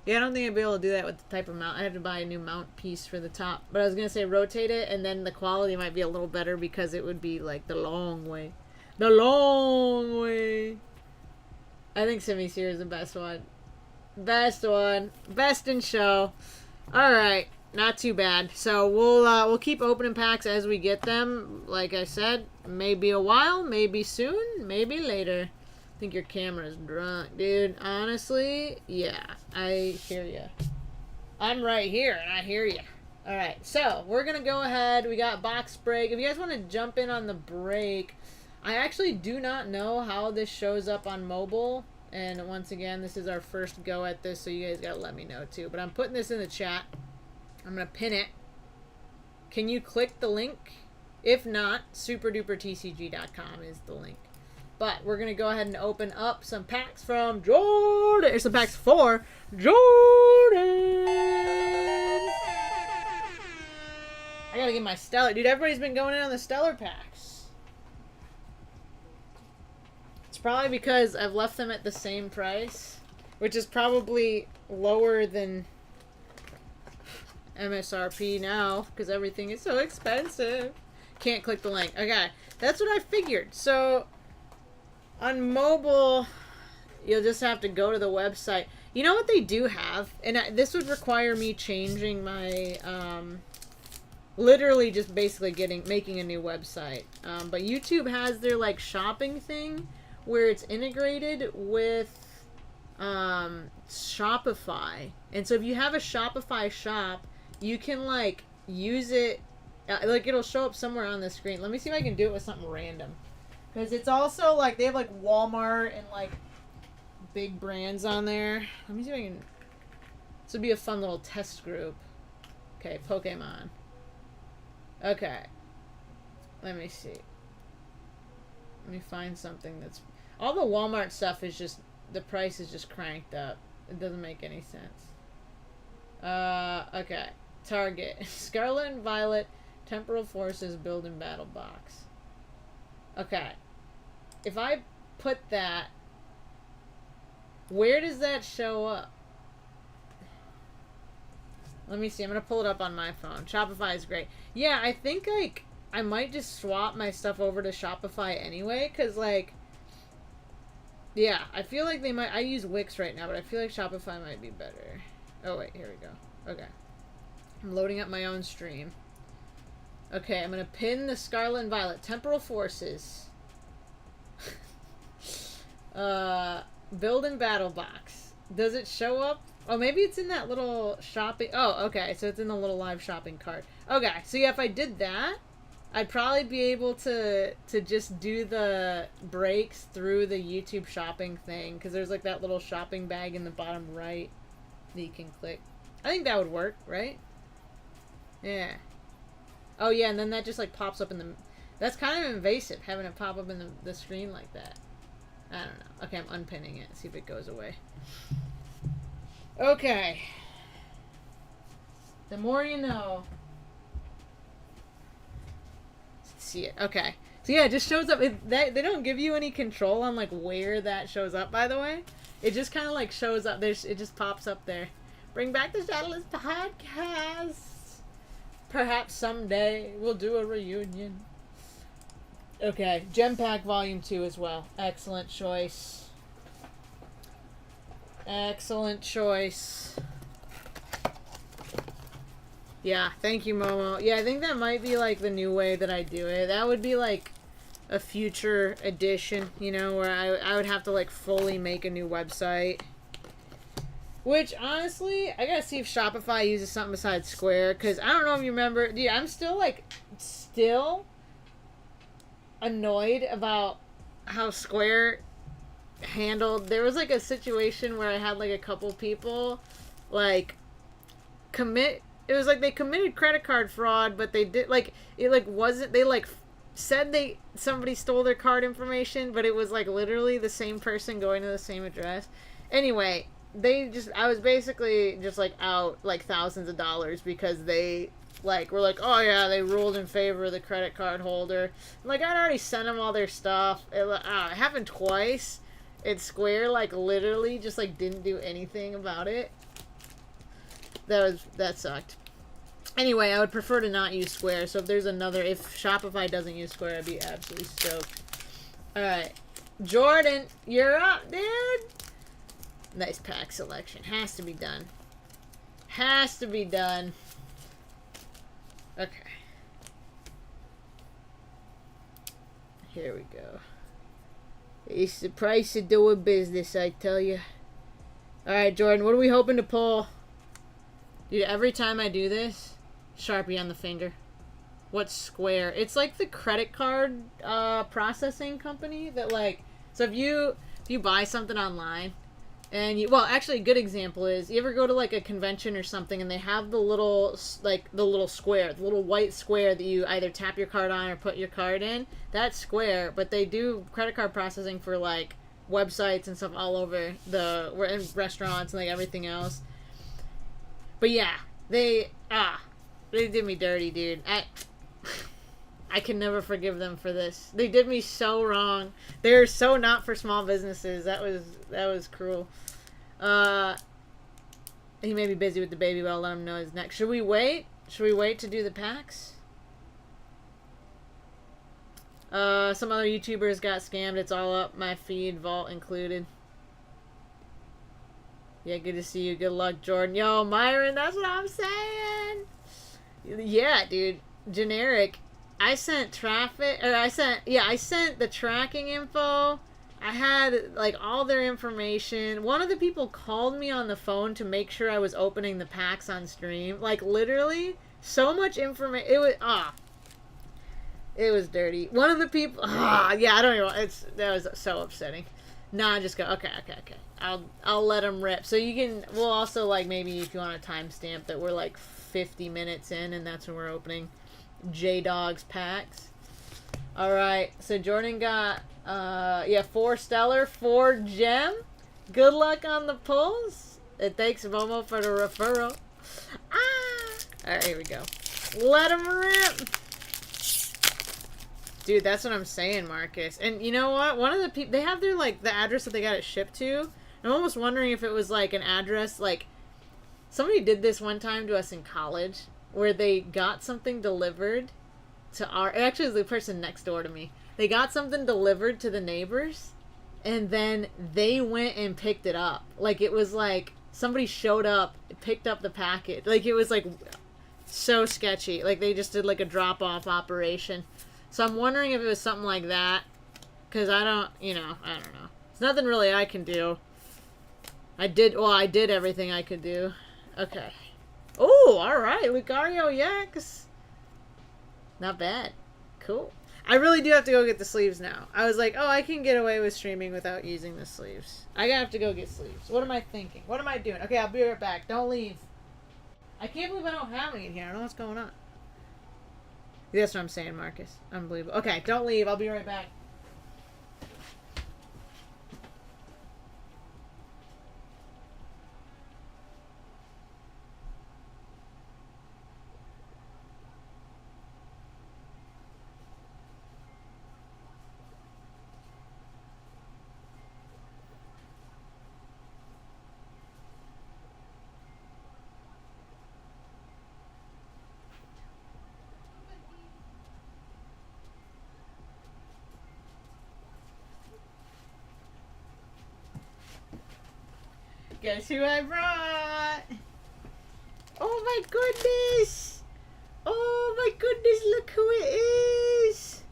Yeah, I don't think I'd be able to do that with the type of mount. I have to buy a new mount piece for the top. But I was going to say rotate it, and then the quality might be a little better because it would be like the long way. The long way. I think Simisear is the best one. Best one. Best in show. Alright. Not too bad. So we'll keep opening packs as we get them. Like I said, maybe a while, maybe soon, maybe later. I think your camera's drunk, dude. Honestly, yeah, I hear you. I'm right here, and I hear you. All right, so we're gonna go ahead. We got box break. If you guys want to jump in on the break, I actually do not know how this shows up on mobile. And once again, this is our first go at this, so you guys gotta let me know too. But I'm putting this in the chat. I'm going to pin it. Can you click the link? If not, superdupertcg.com is the link. But we're going to go ahead and open up some packs from Jordan. Or some packs for Jordan. I got to get my Stellar. Dude, everybody's been going in on the Stellar packs. probably because I've left them at the same price, which is probably lower than MSRP now, because everything is so expensive. Can't click the link. Okay, that's what I figured. So, on mobile, you'll just have to go to the website. You know what they do have? And this would require me changing my, literally just basically making a new website. But YouTube has their, like, shopping thing where it's integrated with, Shopify. And so if you have a Shopify shop, you can, like, use it, like, it'll show up somewhere on the screen. Let me see if I can do it with something random. Because it's also, like, they have, like, Walmart and, like, big brands on there. Let me see if I can... This would be a fun little test group. Okay, Pokemon. Okay. Let me see. Let me find something that's... All the Walmart stuff is just... The price is just cranked up. It doesn't make any sense. Okay. Target. Scarlet and Violet Temporal Forces Build and Battle Box. Okay. If I put that... Where does that show up? Let me see. I'm going to pull it up on my phone. Shopify is great. Yeah, I think, like, I might just swap my stuff over to Shopify anyway, because, like, yeah, I feel like they might... I use Wix right now, but I feel like Shopify might be better. Oh, wait. Here we go. Okay. I'm loading up my own stream. Okay, I'm going to pin the Scarlet and Violet Temporal Forces. Build and Battle Box. Does it show up? Oh, maybe it's in that little shopping... Oh, okay. So it's in the little live shopping cart. Okay. So yeah, if I did that, I'd probably be able to just do the breaks through the YouTube shopping thing. Because there's like that little shopping bag in the bottom right that you can click. I think that would work, right? Yeah. Oh, yeah. And then that just like pops up in the... That's kind of invasive, having it pop up in the screen like that. I don't know. Okay, I'm unpinning it. See if it goes away. Okay. The more you know. Let's see it. Okay. So yeah, it just shows up. They don't give you any control on like where that shows up, by the way. It just kind of like shows up. It just pops up there. Bring back the Shadowless podcast. Perhaps someday we'll do a reunion. Okay, Gem Pack Volume 2 as well. Excellent choice. Excellent choice. Yeah, thank you, Momo. Yeah, I think that might be, like, the new way that I do it. That would be, like, a future edition, you know, where I would have to, like, fully make a new website. Which, honestly, I gotta see if Shopify uses something besides Square, because I don't know if you remember. Dude, I'm still, like, annoyed about how Square handled... There was like a situation where I had like a couple people like it was like they committed credit card fraud, but they did like it like wasn't... They like said somebody stole their card information, but it was like literally the same person going to the same address. Anyway, I was basically just like out like thousands of dollars because they like we're like, oh yeah, they ruled in favor of the credit card holder. Like, I'd already sent them all their stuff. It happened twice. And Square like literally just like didn't do anything about it. That sucked. Anyway, I would prefer to not use Square. So if Shopify doesn't use Square, I'd be absolutely stoked. All right, Jordan, you're up, dude. Nice pack selection. Has to be done. Has to be done. Okay. Here we go. It's the price of doing business, I tell you. Alright, Jordan, what are we hoping to pull? Dude, every time I do this, Sharpie on the finger. What's Square? It's like the credit card processing company that like... So if you buy something online... And actually, a good example is, you ever go to, like, a convention or something, and they have the little square, the little white square that you either tap your card on or put your card in? That's Square, but they do credit card processing for, like, websites and stuff all over we're in restaurants and, like, everything else. But, yeah, they did me dirty, dude. I I can never forgive them for this. They did me so wrong. They're so not for small businesses. That was cruel. He may be busy with the baby, but I'll let him know his next. Should we wait? Should we wait to do the packs? Some other YouTubers got scammed. It's all up my feed, Vault included. Yeah, good to see you. Good luck, Jordan. Yo, Myron, that's what I'm saying. Yeah, dude. Generic. I sent the tracking info. I had, like, all their information. One of the people called me on the phone to make sure I was opening the packs on stream. Like, literally, so much information. It was dirty. One of the people, yeah, I don't know. That was so upsetting. Nah, just go, okay. I'll let them rip. So we'll also, like, maybe if you want a timestamp that we're, like, 50 minutes in, and that's when we're opening J-Dog's packs. Alright, so Jordan got, 4 Stellar, 4 Gem. Good luck on the pulls. It thanks Momo for the referral. Alright, here we go. Let him rip. Dude, that's what I'm saying, Marcus. And you know what? One of the people, they have their, like, the address that they got it shipped to. I'm almost wondering if it was, like, an address, like, somebody did this one time to us in college, where they got something delivered to actually it was the person next door to me. They got something delivered to the neighbors, and then they went and picked it up. Like, it was, like, somebody showed up, picked up the package. Like, it was, like, so sketchy. Like, they just did, like, a drop-off operation. So I'm wondering if it was something like that. Because I don't know. There's nothing really I can do. I did everything I could do. Okay. Oh, alright. Lucario Yax. Not bad. Cool. I really do have to go get the sleeves now. I was like, oh, I can get away with streaming without using the sleeves. I gotta have to go get sleeves. What am I thinking? What am I doing? Okay, I'll be right back. Don't leave. I can't believe I don't have any in here. I don't know what's going on. That's what I'm saying, Marcus. Unbelievable. Okay, don't leave. I'll be right back. Guess who I brought? Oh my goodness! Oh my goodness, look who it is!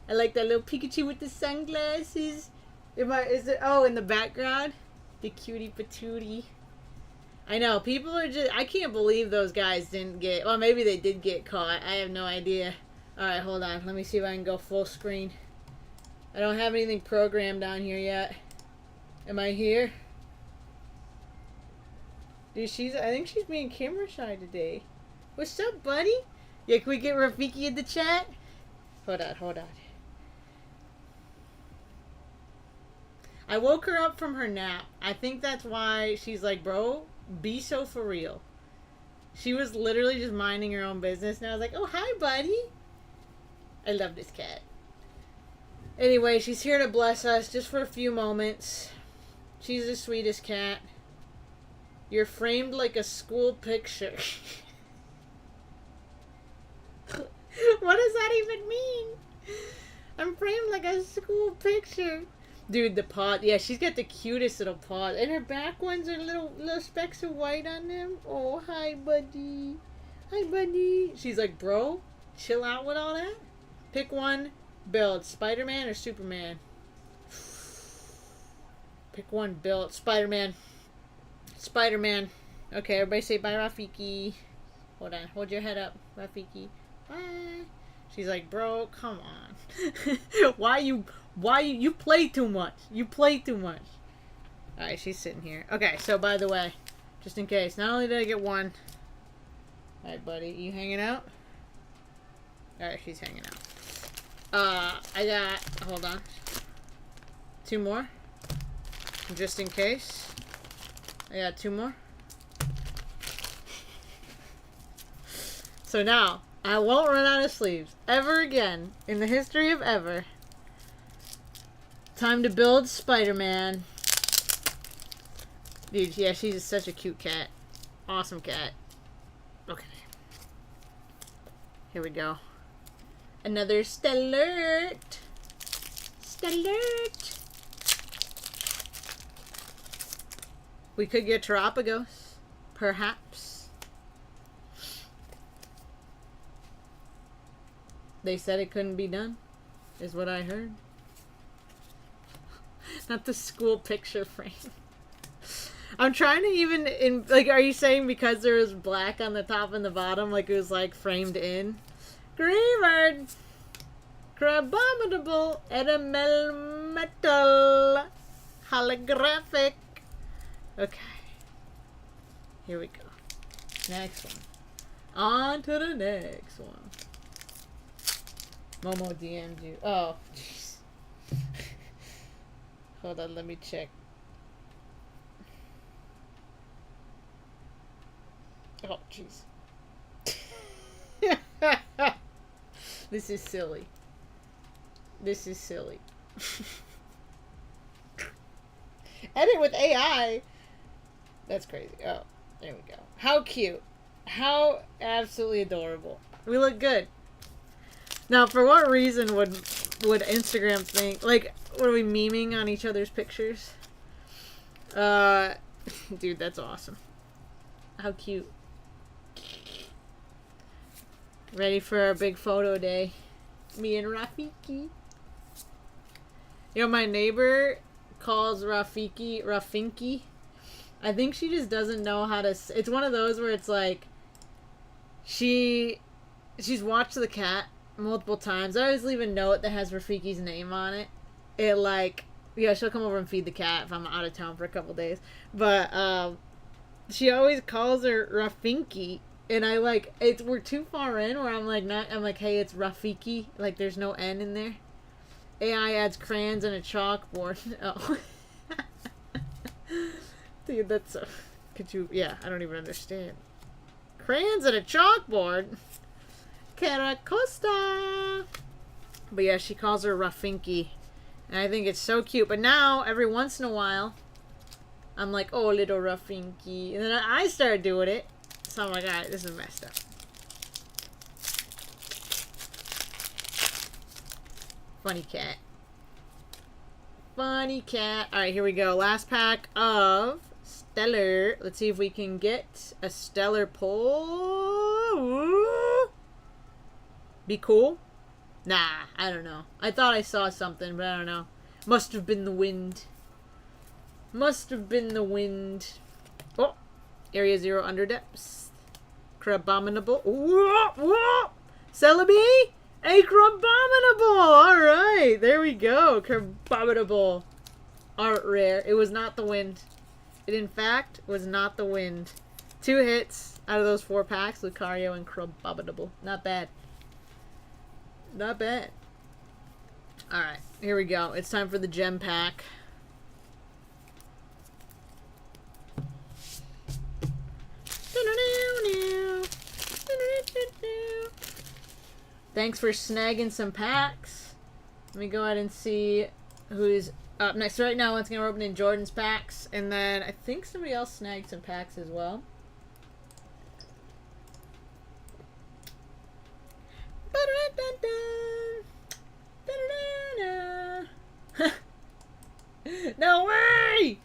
I like that little Pikachu with the sunglasses. In the background? The cutie patootie. I know, people are just, I can't believe those guys didn't get, well, maybe they did get caught. I have no idea. Alright, hold on. Let me see if I can go full screen. I don't have anything programmed down here yet. Am I here? Dude, I think she's being camera shy today. What's up, buddy? Yeah, can we get Rafiki in the chat? Hold on. I woke her up from her nap. I think that's why she's like, bro, be so for real. She was literally just minding her own business, and I was like, oh, hi, buddy. I love this cat. Anyway, she's here to bless us just for a few moments. She's the sweetest cat. You're framed like a school picture. What does that even mean? I'm framed like a school picture. Dude, the paw. Yeah, she's got the cutest little paws. And her back ones are little specks of white on them. Oh, hi, buddy. Hi, buddy. She's like, bro, chill out with all that. Pick one. Build. Spider-Man or Superman? Pick one. Build. Spider-Man. Spider-Man. Okay, everybody say bye, Rafiki. Hold on. Hold your head up, Rafiki. Bye. She's like, bro, come on. Why you play too much. You play too much. Alright, she's sitting here. Okay, so by the way, just in case, not only did I get one. Alright, buddy, you hanging out? Alright, she's hanging out. I got, hold on. 2 more. Just in case. I got 2 more. So now, I won't run out of sleeves. Ever again. In the history of ever. Time to build Spider-Man. Dude, yeah, she's such a cute cat. Awesome cat. Okay. Here we go. Another Stellart. Stellart. We could get Terapagos. Perhaps. They said it couldn't be done. Is what I heard. Not the school picture frame. I'm trying to even, like, are you saying because there was black on the top and the bottom, like it was, like, framed in? Greenward! Crabominable metal holographic. Okay. Here we go. Next one. On to the next one. Momo DM'd you. Oh, jeez. Hold on, let me check. Oh, jeez. This is silly. This is silly. Edit with AI. That's crazy. Oh, there we go. How cute. How absolutely adorable. We look good. Now, for what reason would Instagram think, like, what are we memeing on each other's pictures? Dude, that's awesome. How cute. Ready for our big photo day. Me and Rafiki. You know, my neighbor calls Rafiki Rafinki. I think she just doesn't know how to... It's one of those where it's like... She's watched the cat multiple times. I always leave a note that has Rafiki's name on it. It, like... Yeah, she'll come over and feed the cat if I'm out of town for a couple days. But, she always calls her Rafinki. And I, like... We're too far in where I'm like, hey, it's Rafiki. Like, there's no N in there. AI adds crayons and a chalkboard. Oh. Dude, that's so... Could you... Yeah, I don't even understand. Crayons and a chalkboard? Caracosta! But yeah, she calls her Rafinki. And I think it's so cute. But now, every once in a while, I'm like, oh, little Rafinki. And then I started doing it. So I'm like, alright, this is messed up. Funny cat. Funny cat. Alright, here we go. Last pack of Stellar. Let's see if we can get a Stellar pull. Ooh. Be cool? Nah, I don't know. I thought I saw something, but I don't know. Must have been the wind. Must have been the wind. Oh! Area 0 under depths. Crabominable. Whoa! Whoa! Celebi! A Crabominable! Alright, there we go. Crabominable. Art rare. It was not the wind. It, in fact, was not the wind. 2 hits out of those 4 packs. Lucario and Crabominable. Not bad. Not bad. Alright, here we go. It's time for the gem pack. Thanks for snagging some packs. Let me go ahead and see who's up next. Right now, once again, we're opening Jordan's packs. And then I think somebody else snagged some packs as well. No way!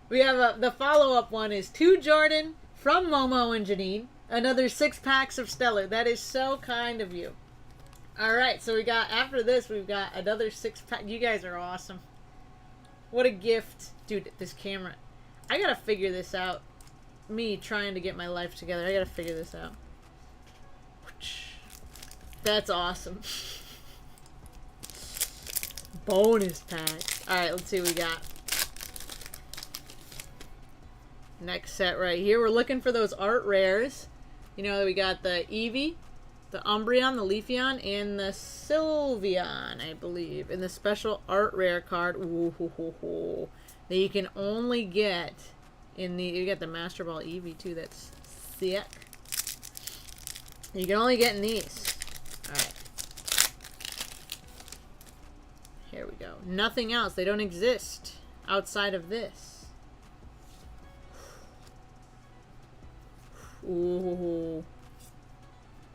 We have the follow-up one is to Jordan from Momo and Janine. Another 6 packs of Stellar. That is so kind of you. Alright, so we got, after this, we've got another 6 pack. You guys are awesome. What a gift. Dude, this camera. I gotta figure this out. Me trying to get my life together. I gotta figure this out. That's awesome. Bonus pack. Alright, let's see what we got. Next set right here. We're looking for those art rares. You know, we got the Eevee, the Umbreon, the Leafeon, and the Sylveon, I believe. And the special art rare card. Ooh, hoo, hoo, hoo, that you can only get in the... You got the Master Ball Eevee, too. That's sick. You can only get in these. Alright. Here we go. Nothing else. They don't exist outside of this. Ooh.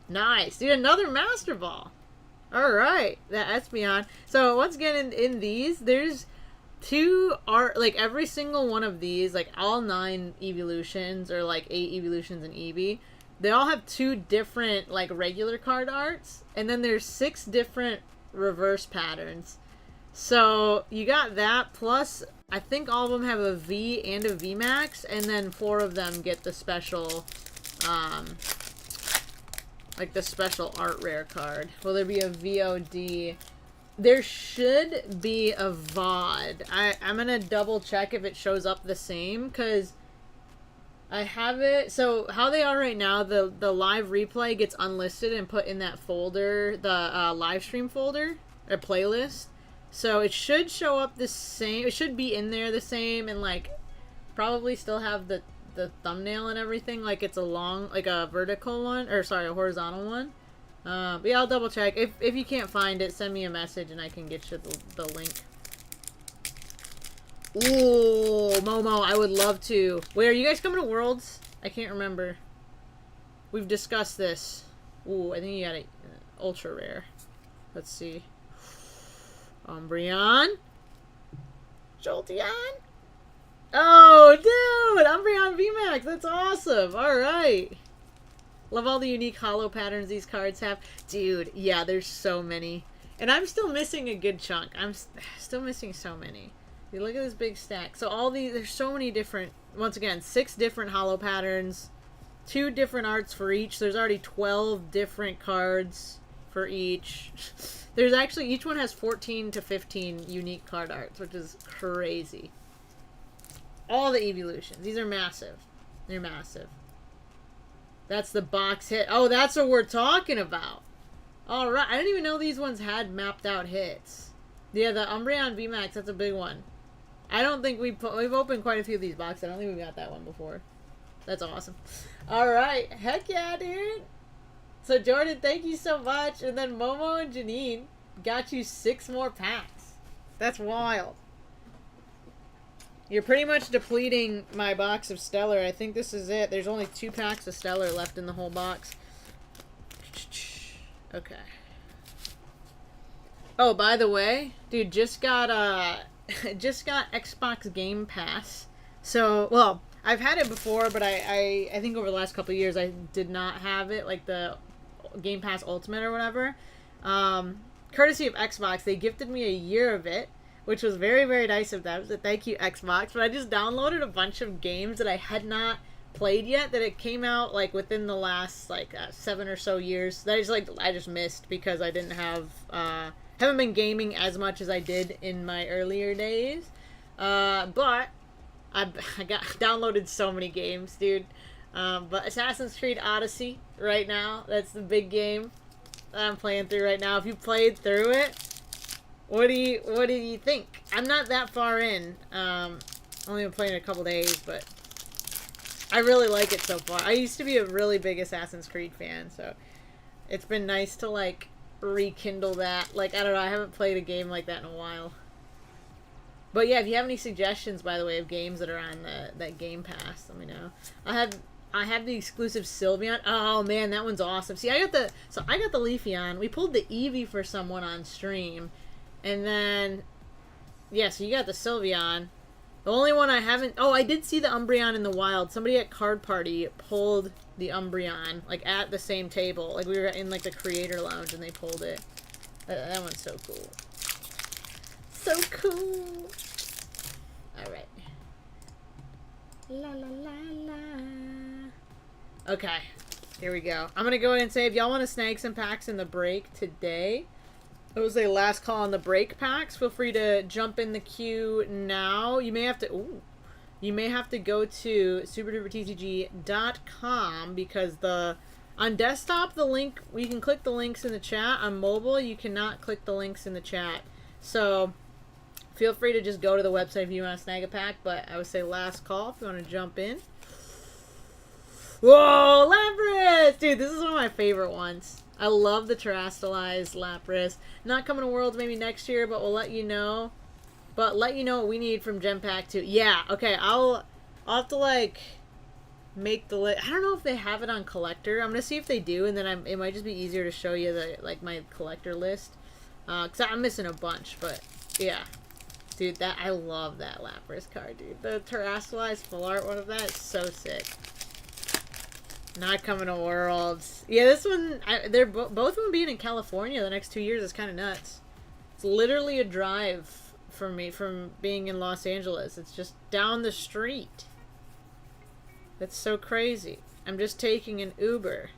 Nice. Dude, another Master Ball. Alright. That's beyond. So, once again, in these, there's two art, like, every single one of these, like, all 9 evolutions, or, like, 8 evolutions in Eevee, they all have 2 different, like, regular card arts, and then there's 6 different reverse patterns. So, you got that, plus, I think all of them have a V and a VMAX, and then 4 of them get the special, like, the special art rare card. Will there be a VOD? There should be a VOD. I'm gonna double check if it shows up the same, because I have it. So how they are right now, the live replay gets unlisted and put in that folder, the live stream folder, or playlist. So it should show up the same. It should be in there the same, and like probably still have the thumbnail and everything, like it's a long, like a vertical one, or sorry, a horizontal one. But yeah, I'll double check. If you can't find it, send me a message and I can get you the link. Ooh, Momo, I would love to. Wait, are you guys coming to Worlds? I can't remember. We've discussed this. Ooh, I think you got it ultra rare. Let's see. Umbreon. Jolteon. Oh, dude! Umbreon VMAX! That's awesome! Alright. Love all the unique holo patterns these cards have. Dude, yeah, there's so many. And I'm still missing a good chunk. I'm still missing so many. You look at this big stack. So all these, there's so many different, once again, 6 different holo patterns. 2 different arts for each. There's already 12 different cards for each. There's actually, each one has 14 to 15 unique card arts, which is crazy. All the evolutions. These are massive. They're massive. That's the box hit. Oh, that's what we're talking about. Alright. I didn't even know these ones had mapped out hits. Yeah, the Umbreon VMAX, that's a big one. I don't think we've opened quite a few of these boxes. I don't think we got that one before. That's awesome. Alright. Heck yeah, dude. So, Jordan, thank you so much. And then Momo and Janine got you 6 more packs. That's wild. You're pretty much depleting my box of Stellar. I think this is it. There's only 2 packs of Stellar left in the whole box. Okay. Oh, by the way, dude, just got Xbox Game Pass. So, well, I've had it before, but I think over the last couple of years I did not have it, like the Game Pass Ultimate or whatever. Courtesy of Xbox, they gifted me a year of it, which was very, very nice of them. So thank you, Xbox. But I just downloaded a bunch of games that I had not played yet, that it came out like within the last 7 or so years. That I just missed because I didn't have haven't been gaming as much as I did in my earlier days. But I got downloaded so many games, dude. But Assassin's Creed Odyssey right now, that's the big game that I'm playing through right now. If you played through it, what do you think? I'm not that far in. Only been playing a couple days, but I really like it so far. I used to be a really big Assassin's Creed fan, so it's been nice to like rekindle that. Like, I don't know, I haven't played a game like that in a while. But yeah, if you have any suggestions, by the way, of games that are on that Game Pass, let me know. I have the exclusive Sylveon. Oh man, that one's awesome. See, I got the Leafeon. We pulled the Eevee for someone on stream, and then yeah, so you got the Sylveon. The only one I haven't... Oh, I did see the Umbreon in the wild. Somebody at Card Party pulled the Umbreon, like, at the same table. Like, we were in, like, the Creator Lounge, and they pulled it. That one's so cool. So cool! Alright. La la la la. Okay. Here we go. I'm gonna go ahead and say, if y'all want to snag some packs in the break today... It was a last call on the break packs. Feel free to jump in the queue now. You may have to... Ooh. You may have to go to superdupertcg.com because on desktop, the link... You can click the links in the chat. On mobile, you cannot click the links in the chat. So, feel free to just go to the website if you want to snag a pack. But I would say last call if you want to jump in. Whoa, Lapras! Dude, this is one of my favorite ones. I love the terastallized Lapras. Not coming to Worlds maybe next year, but we'll let you know. But let you know what we need from Gem Pack 2. Yeah, okay, I'll have to, like, make the list. I don't know if they have it on Collector. I'm gonna see if they do, and then it might just be easier to show you the, like, my Collector list. Because I'm missing a bunch, but, yeah. Dude, I love that Lapras card, dude. The terastallized full art one of that is so sick. Not coming to Worlds. Yeah, this one, they're both of them being in California the next 2 years is kind of nuts. It's literally a drive for me from being in Los Angeles. It's just down the street. That's so crazy. I'm just taking an Uber.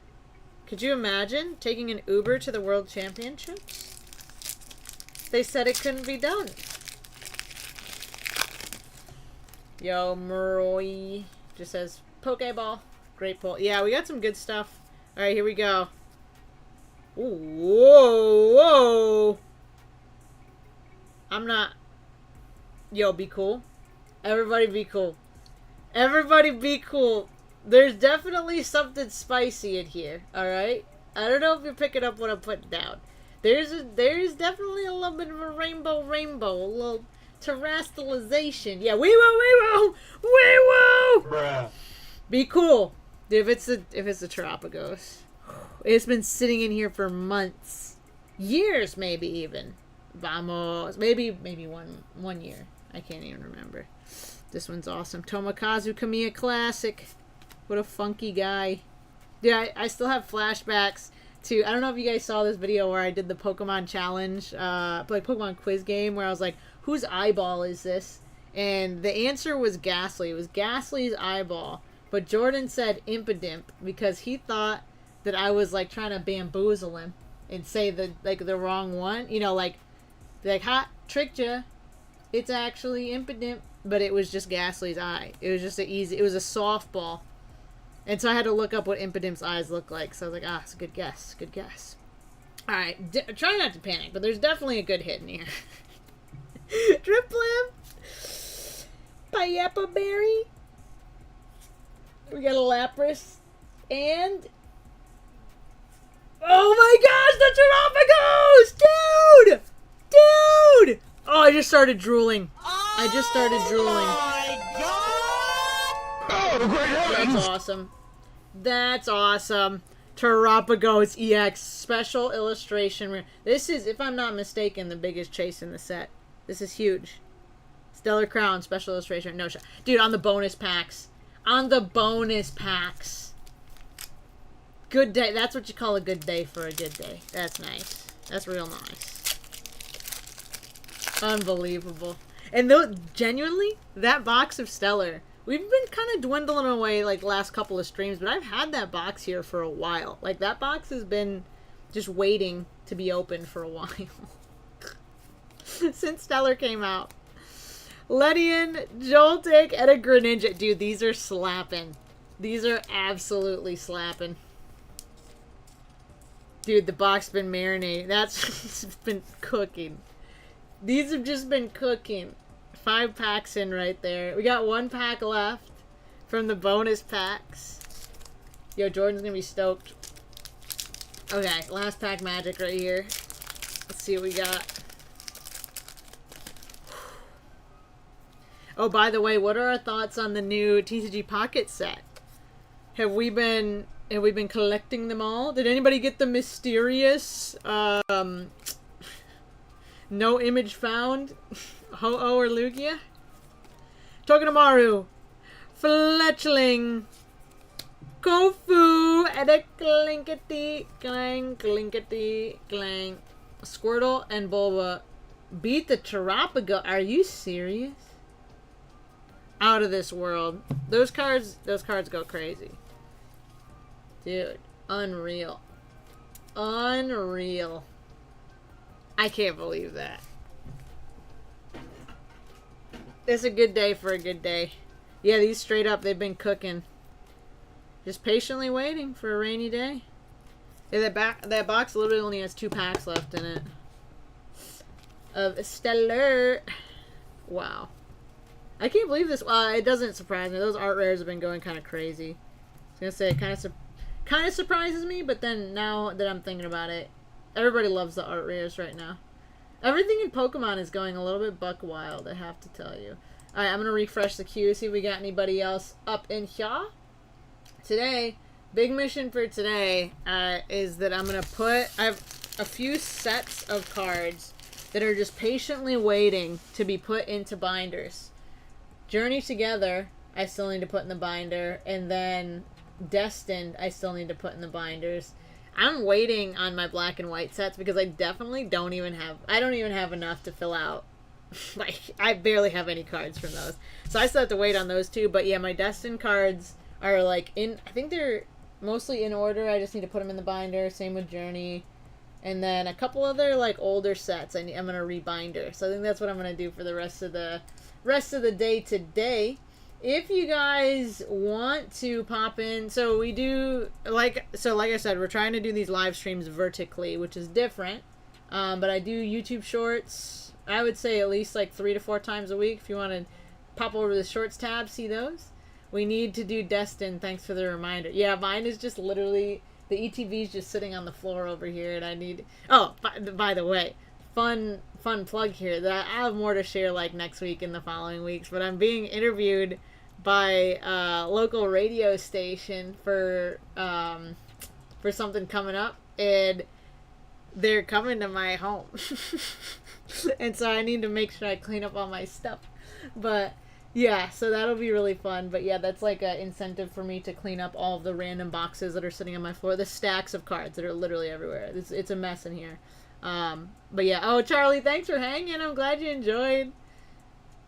Could you imagine taking an Uber to the World Championships? They said it couldn't be done. Yo, Murray just says, Pokeball. Great pull. Yeah, we got some good stuff. Alright, here we go. Ooh, whoa, whoa. I'm not... Yo, be cool. Everybody be cool. Everybody be cool. There's definitely something spicy in here, alright? I don't know if you're picking up what I'm putting down. There's definitely a little bit of a rainbow, a little terastallization. Yeah, we will. Bruh. Be cool. Dude, if it's the Terapagos. It's been sitting in here for months. Years, maybe even. Vamos. Maybe one year. I can't even remember. This one's awesome. Tomokazu Kamiya Classic. What a funky guy. Dude, I still have flashbacks to... I don't know if you guys saw this video where I did the Pokemon challenge, like Pokemon quiz game, where I was like, whose eyeball is this? And the answer was Ghastly. It was Ghastly's eyeball. But Jordan said Impidimp because he thought that I was, like, trying to bamboozle him and say the wrong one. You know, like, ha, tricked ya. It's actually Impidimp. But it was just Ghastly's eye. It was just it was a softball. And so I had to look up what Impidimp's eyes look like. So I was like, it's a good guess. Good guess. Alright, try not to panic, but there's definitely a good hit in here. Driplam. Payappa Berry. We got a Lapras. And... oh my gosh, the Terapagos! Dude! Oh, I just started drooling. My God! Oh, great heavens! That's awesome. That's awesome. Terapagos EX special illustration. This is, if I'm not mistaken, the biggest chase in the set. This is huge. Stellar Crown special illustration. No shot. Dude, on the bonus packs. Good day. That's what you call a good day for a good day. That's nice. That's real nice. Unbelievable. And though, genuinely, that box of Stellar, we've been kind of dwindling away like last couple of streams, but I've had that box here for a while. Like, that box has been just waiting to be opened for a while. Since Stellar came out. Ledian, Joltik, and a Greninja. Dude, these are slapping. These are absolutely slapping. Dude, the box been marinating. That's been cooking. These have just been cooking. 5 packs in right there. We got 1 pack left from the bonus packs. Yo, Jordan's gonna be stoked. Okay, last pack magic right here. Let's see what we got. Oh, by the way, what are our thoughts on the new TCG Pocket set? Have we been collecting them all? Did anybody get the mysterious no image found Ho-Oh or Lugia? Togedemaru, Fletchling, Kofu, and a Clinkety Clang, Clinkety Clang. Squirtle and Bulba beat the Terapagos. Are you serious? Out of this world. Those cards go crazy. Dude, unreal. Unreal. I can't believe that. It's a good day for a good day. Yeah, these straight up, they've been cooking. Just patiently waiting for a rainy day. Yeah, that box literally only has 2 packs left in it. Of Stellar. Wow. I can't believe this. It doesn't surprise me. Those art rares have been going kind of crazy. gonna say it kind of surprises me, but then now that I'm thinking about it, everybody loves the art rares right now. Everything in Pokemon is going a little bit buck wild, I have to tell you. Alright, I'm gonna refresh the queue, see if we got anybody else up in here. Today, big mission for today is that I'm gonna I have a few sets of cards that are just patiently waiting to be put into binders. Journey Together, I still need to put in the binder, and then Destined, I still need to put in the binders. I'm waiting on my black and white sets because I definitely don't even have enough to fill out. Like, I barely have any cards from those. So I still have to wait on those two, but yeah, my Destined cards are like I think they're mostly in order. I just need to put them in the binder. Same with Journey. And then a couple other like older sets I'm going to rebinder. So I think that's what I'm going to do for the rest of the day today. If you guys want to pop in, so we do like I said, we're trying to do these live streams vertically, which is different. But I do YouTube shorts, I would say at least like 3 to 4 times a week. If you want to pop over to the shorts tab, see those. We need to do Destin. Thanks for the reminder. Yeah, mine is just literally, the ETV is just sitting on the floor over here, and I need... Oh, by the way, fun plug here. That I have more to share like next week and the following weeks, but I'm being interviewed by a local radio station for something coming up, and they're coming to my home. And so I need to make sure I clean up all my stuff. But yeah, so that'll be really fun. But yeah, that's like an incentive for me to clean up all of the random boxes that are sitting on my floor. The stacks of cards that are literally everywhere. It's a mess in here. But yeah. Oh, Charlie, thanks for hanging. I'm glad you enjoyed.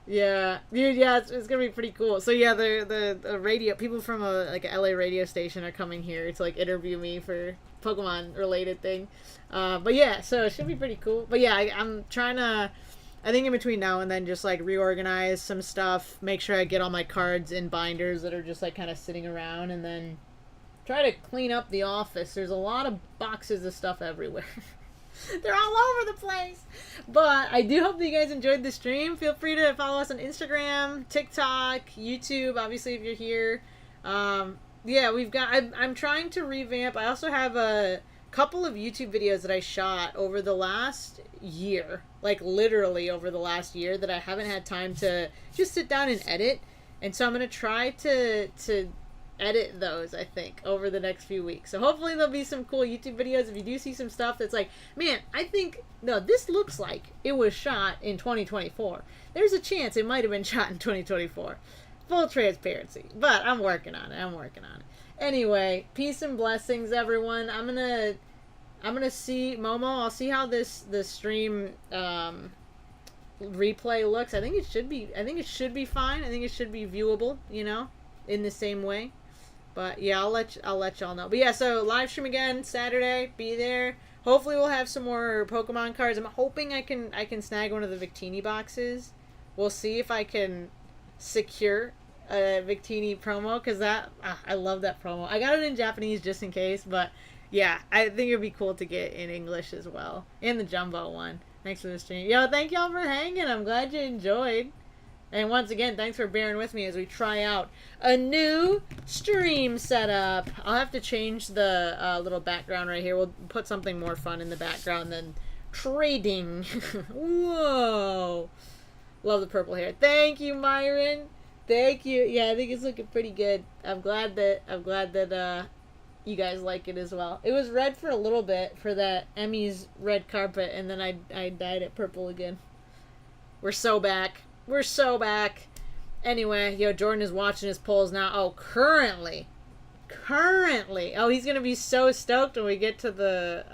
Yeah, dude. Yeah, it's gonna be pretty cool. So yeah, the radio people from a LA radio station are coming here to like interview me for Pokemon related thing. But yeah, so it should be pretty cool. But yeah, I'm trying to. I think in between now and then just like reorganize some stuff, make sure I get all my cards in binders that are just like kind of sitting around, and then try to clean up the office. There's a lot of boxes of stuff everywhere. They're all over the place. But I do hope that you guys enjoyed the stream. Feel free to follow us on Instagram, TikTok, YouTube, obviously if you're here. Yeah, I'm trying to revamp. I also have a couple of YouTube videos that I shot over the last year, like literally over the last year, that I haven't had time to just sit down and edit. And so I'm going to try to edit those, I think, over the next few weeks. So hopefully there'll be some cool YouTube videos. If you do see some stuff that's like, man, I think, no, this looks like it was shot in 2024. There's a chance it might have been shot in 2024. Full transparency. But I'm working on it. Anyway, peace and blessings, everyone. I'm gonna see Momo. I'll see how the stream replay looks. I think it should be fine. I think it should be viewable, in the same way. But yeah, I'll let y'all know. But yeah, so live stream again Saturday. Be there. Hopefully we'll have some more Pokemon cards. I'm hoping I can snag one of the Victini boxes. We'll see if I can secure a Victini promo, because I love that promo. I got it in Japanese just in case, but yeah, I think it'd be cool to get in English as well, and the Jumbo one. Thanks for the stream. Yo, thank y'all for hanging. I'm glad you enjoyed. And once again, thanks for bearing with me as we try out a new stream setup. I'll have to change the little background right here. We'll put something more fun in the background than trading. Whoa. Love the purple hair. Thank you, Myron. Thank you. Yeah, I think it's looking pretty good. I'm glad that you guys like it as well. It was red for a little bit for that Emmy's red carpet, and then I dyed it purple again. We're so back. Anyway, Jordan is watching his polls now. Oh, currently. Oh, he's gonna be so stoked when we get to the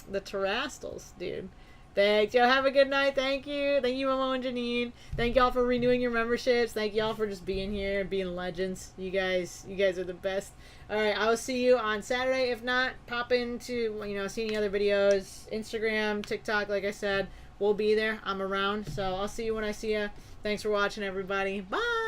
Terrastals, dude. Thanks. Yo, have a good night. Thank you. Thank you, Momo and Janine. Thank y'all for renewing your memberships. Thank y'all for just being here and being legends. You guys are the best. Alright, I will see you on Saturday. If not, pop into, see any other videos. Instagram, TikTok, like I said. We'll be there. I'm around. So I'll see you when I see you. Thanks for watching, everybody. Bye!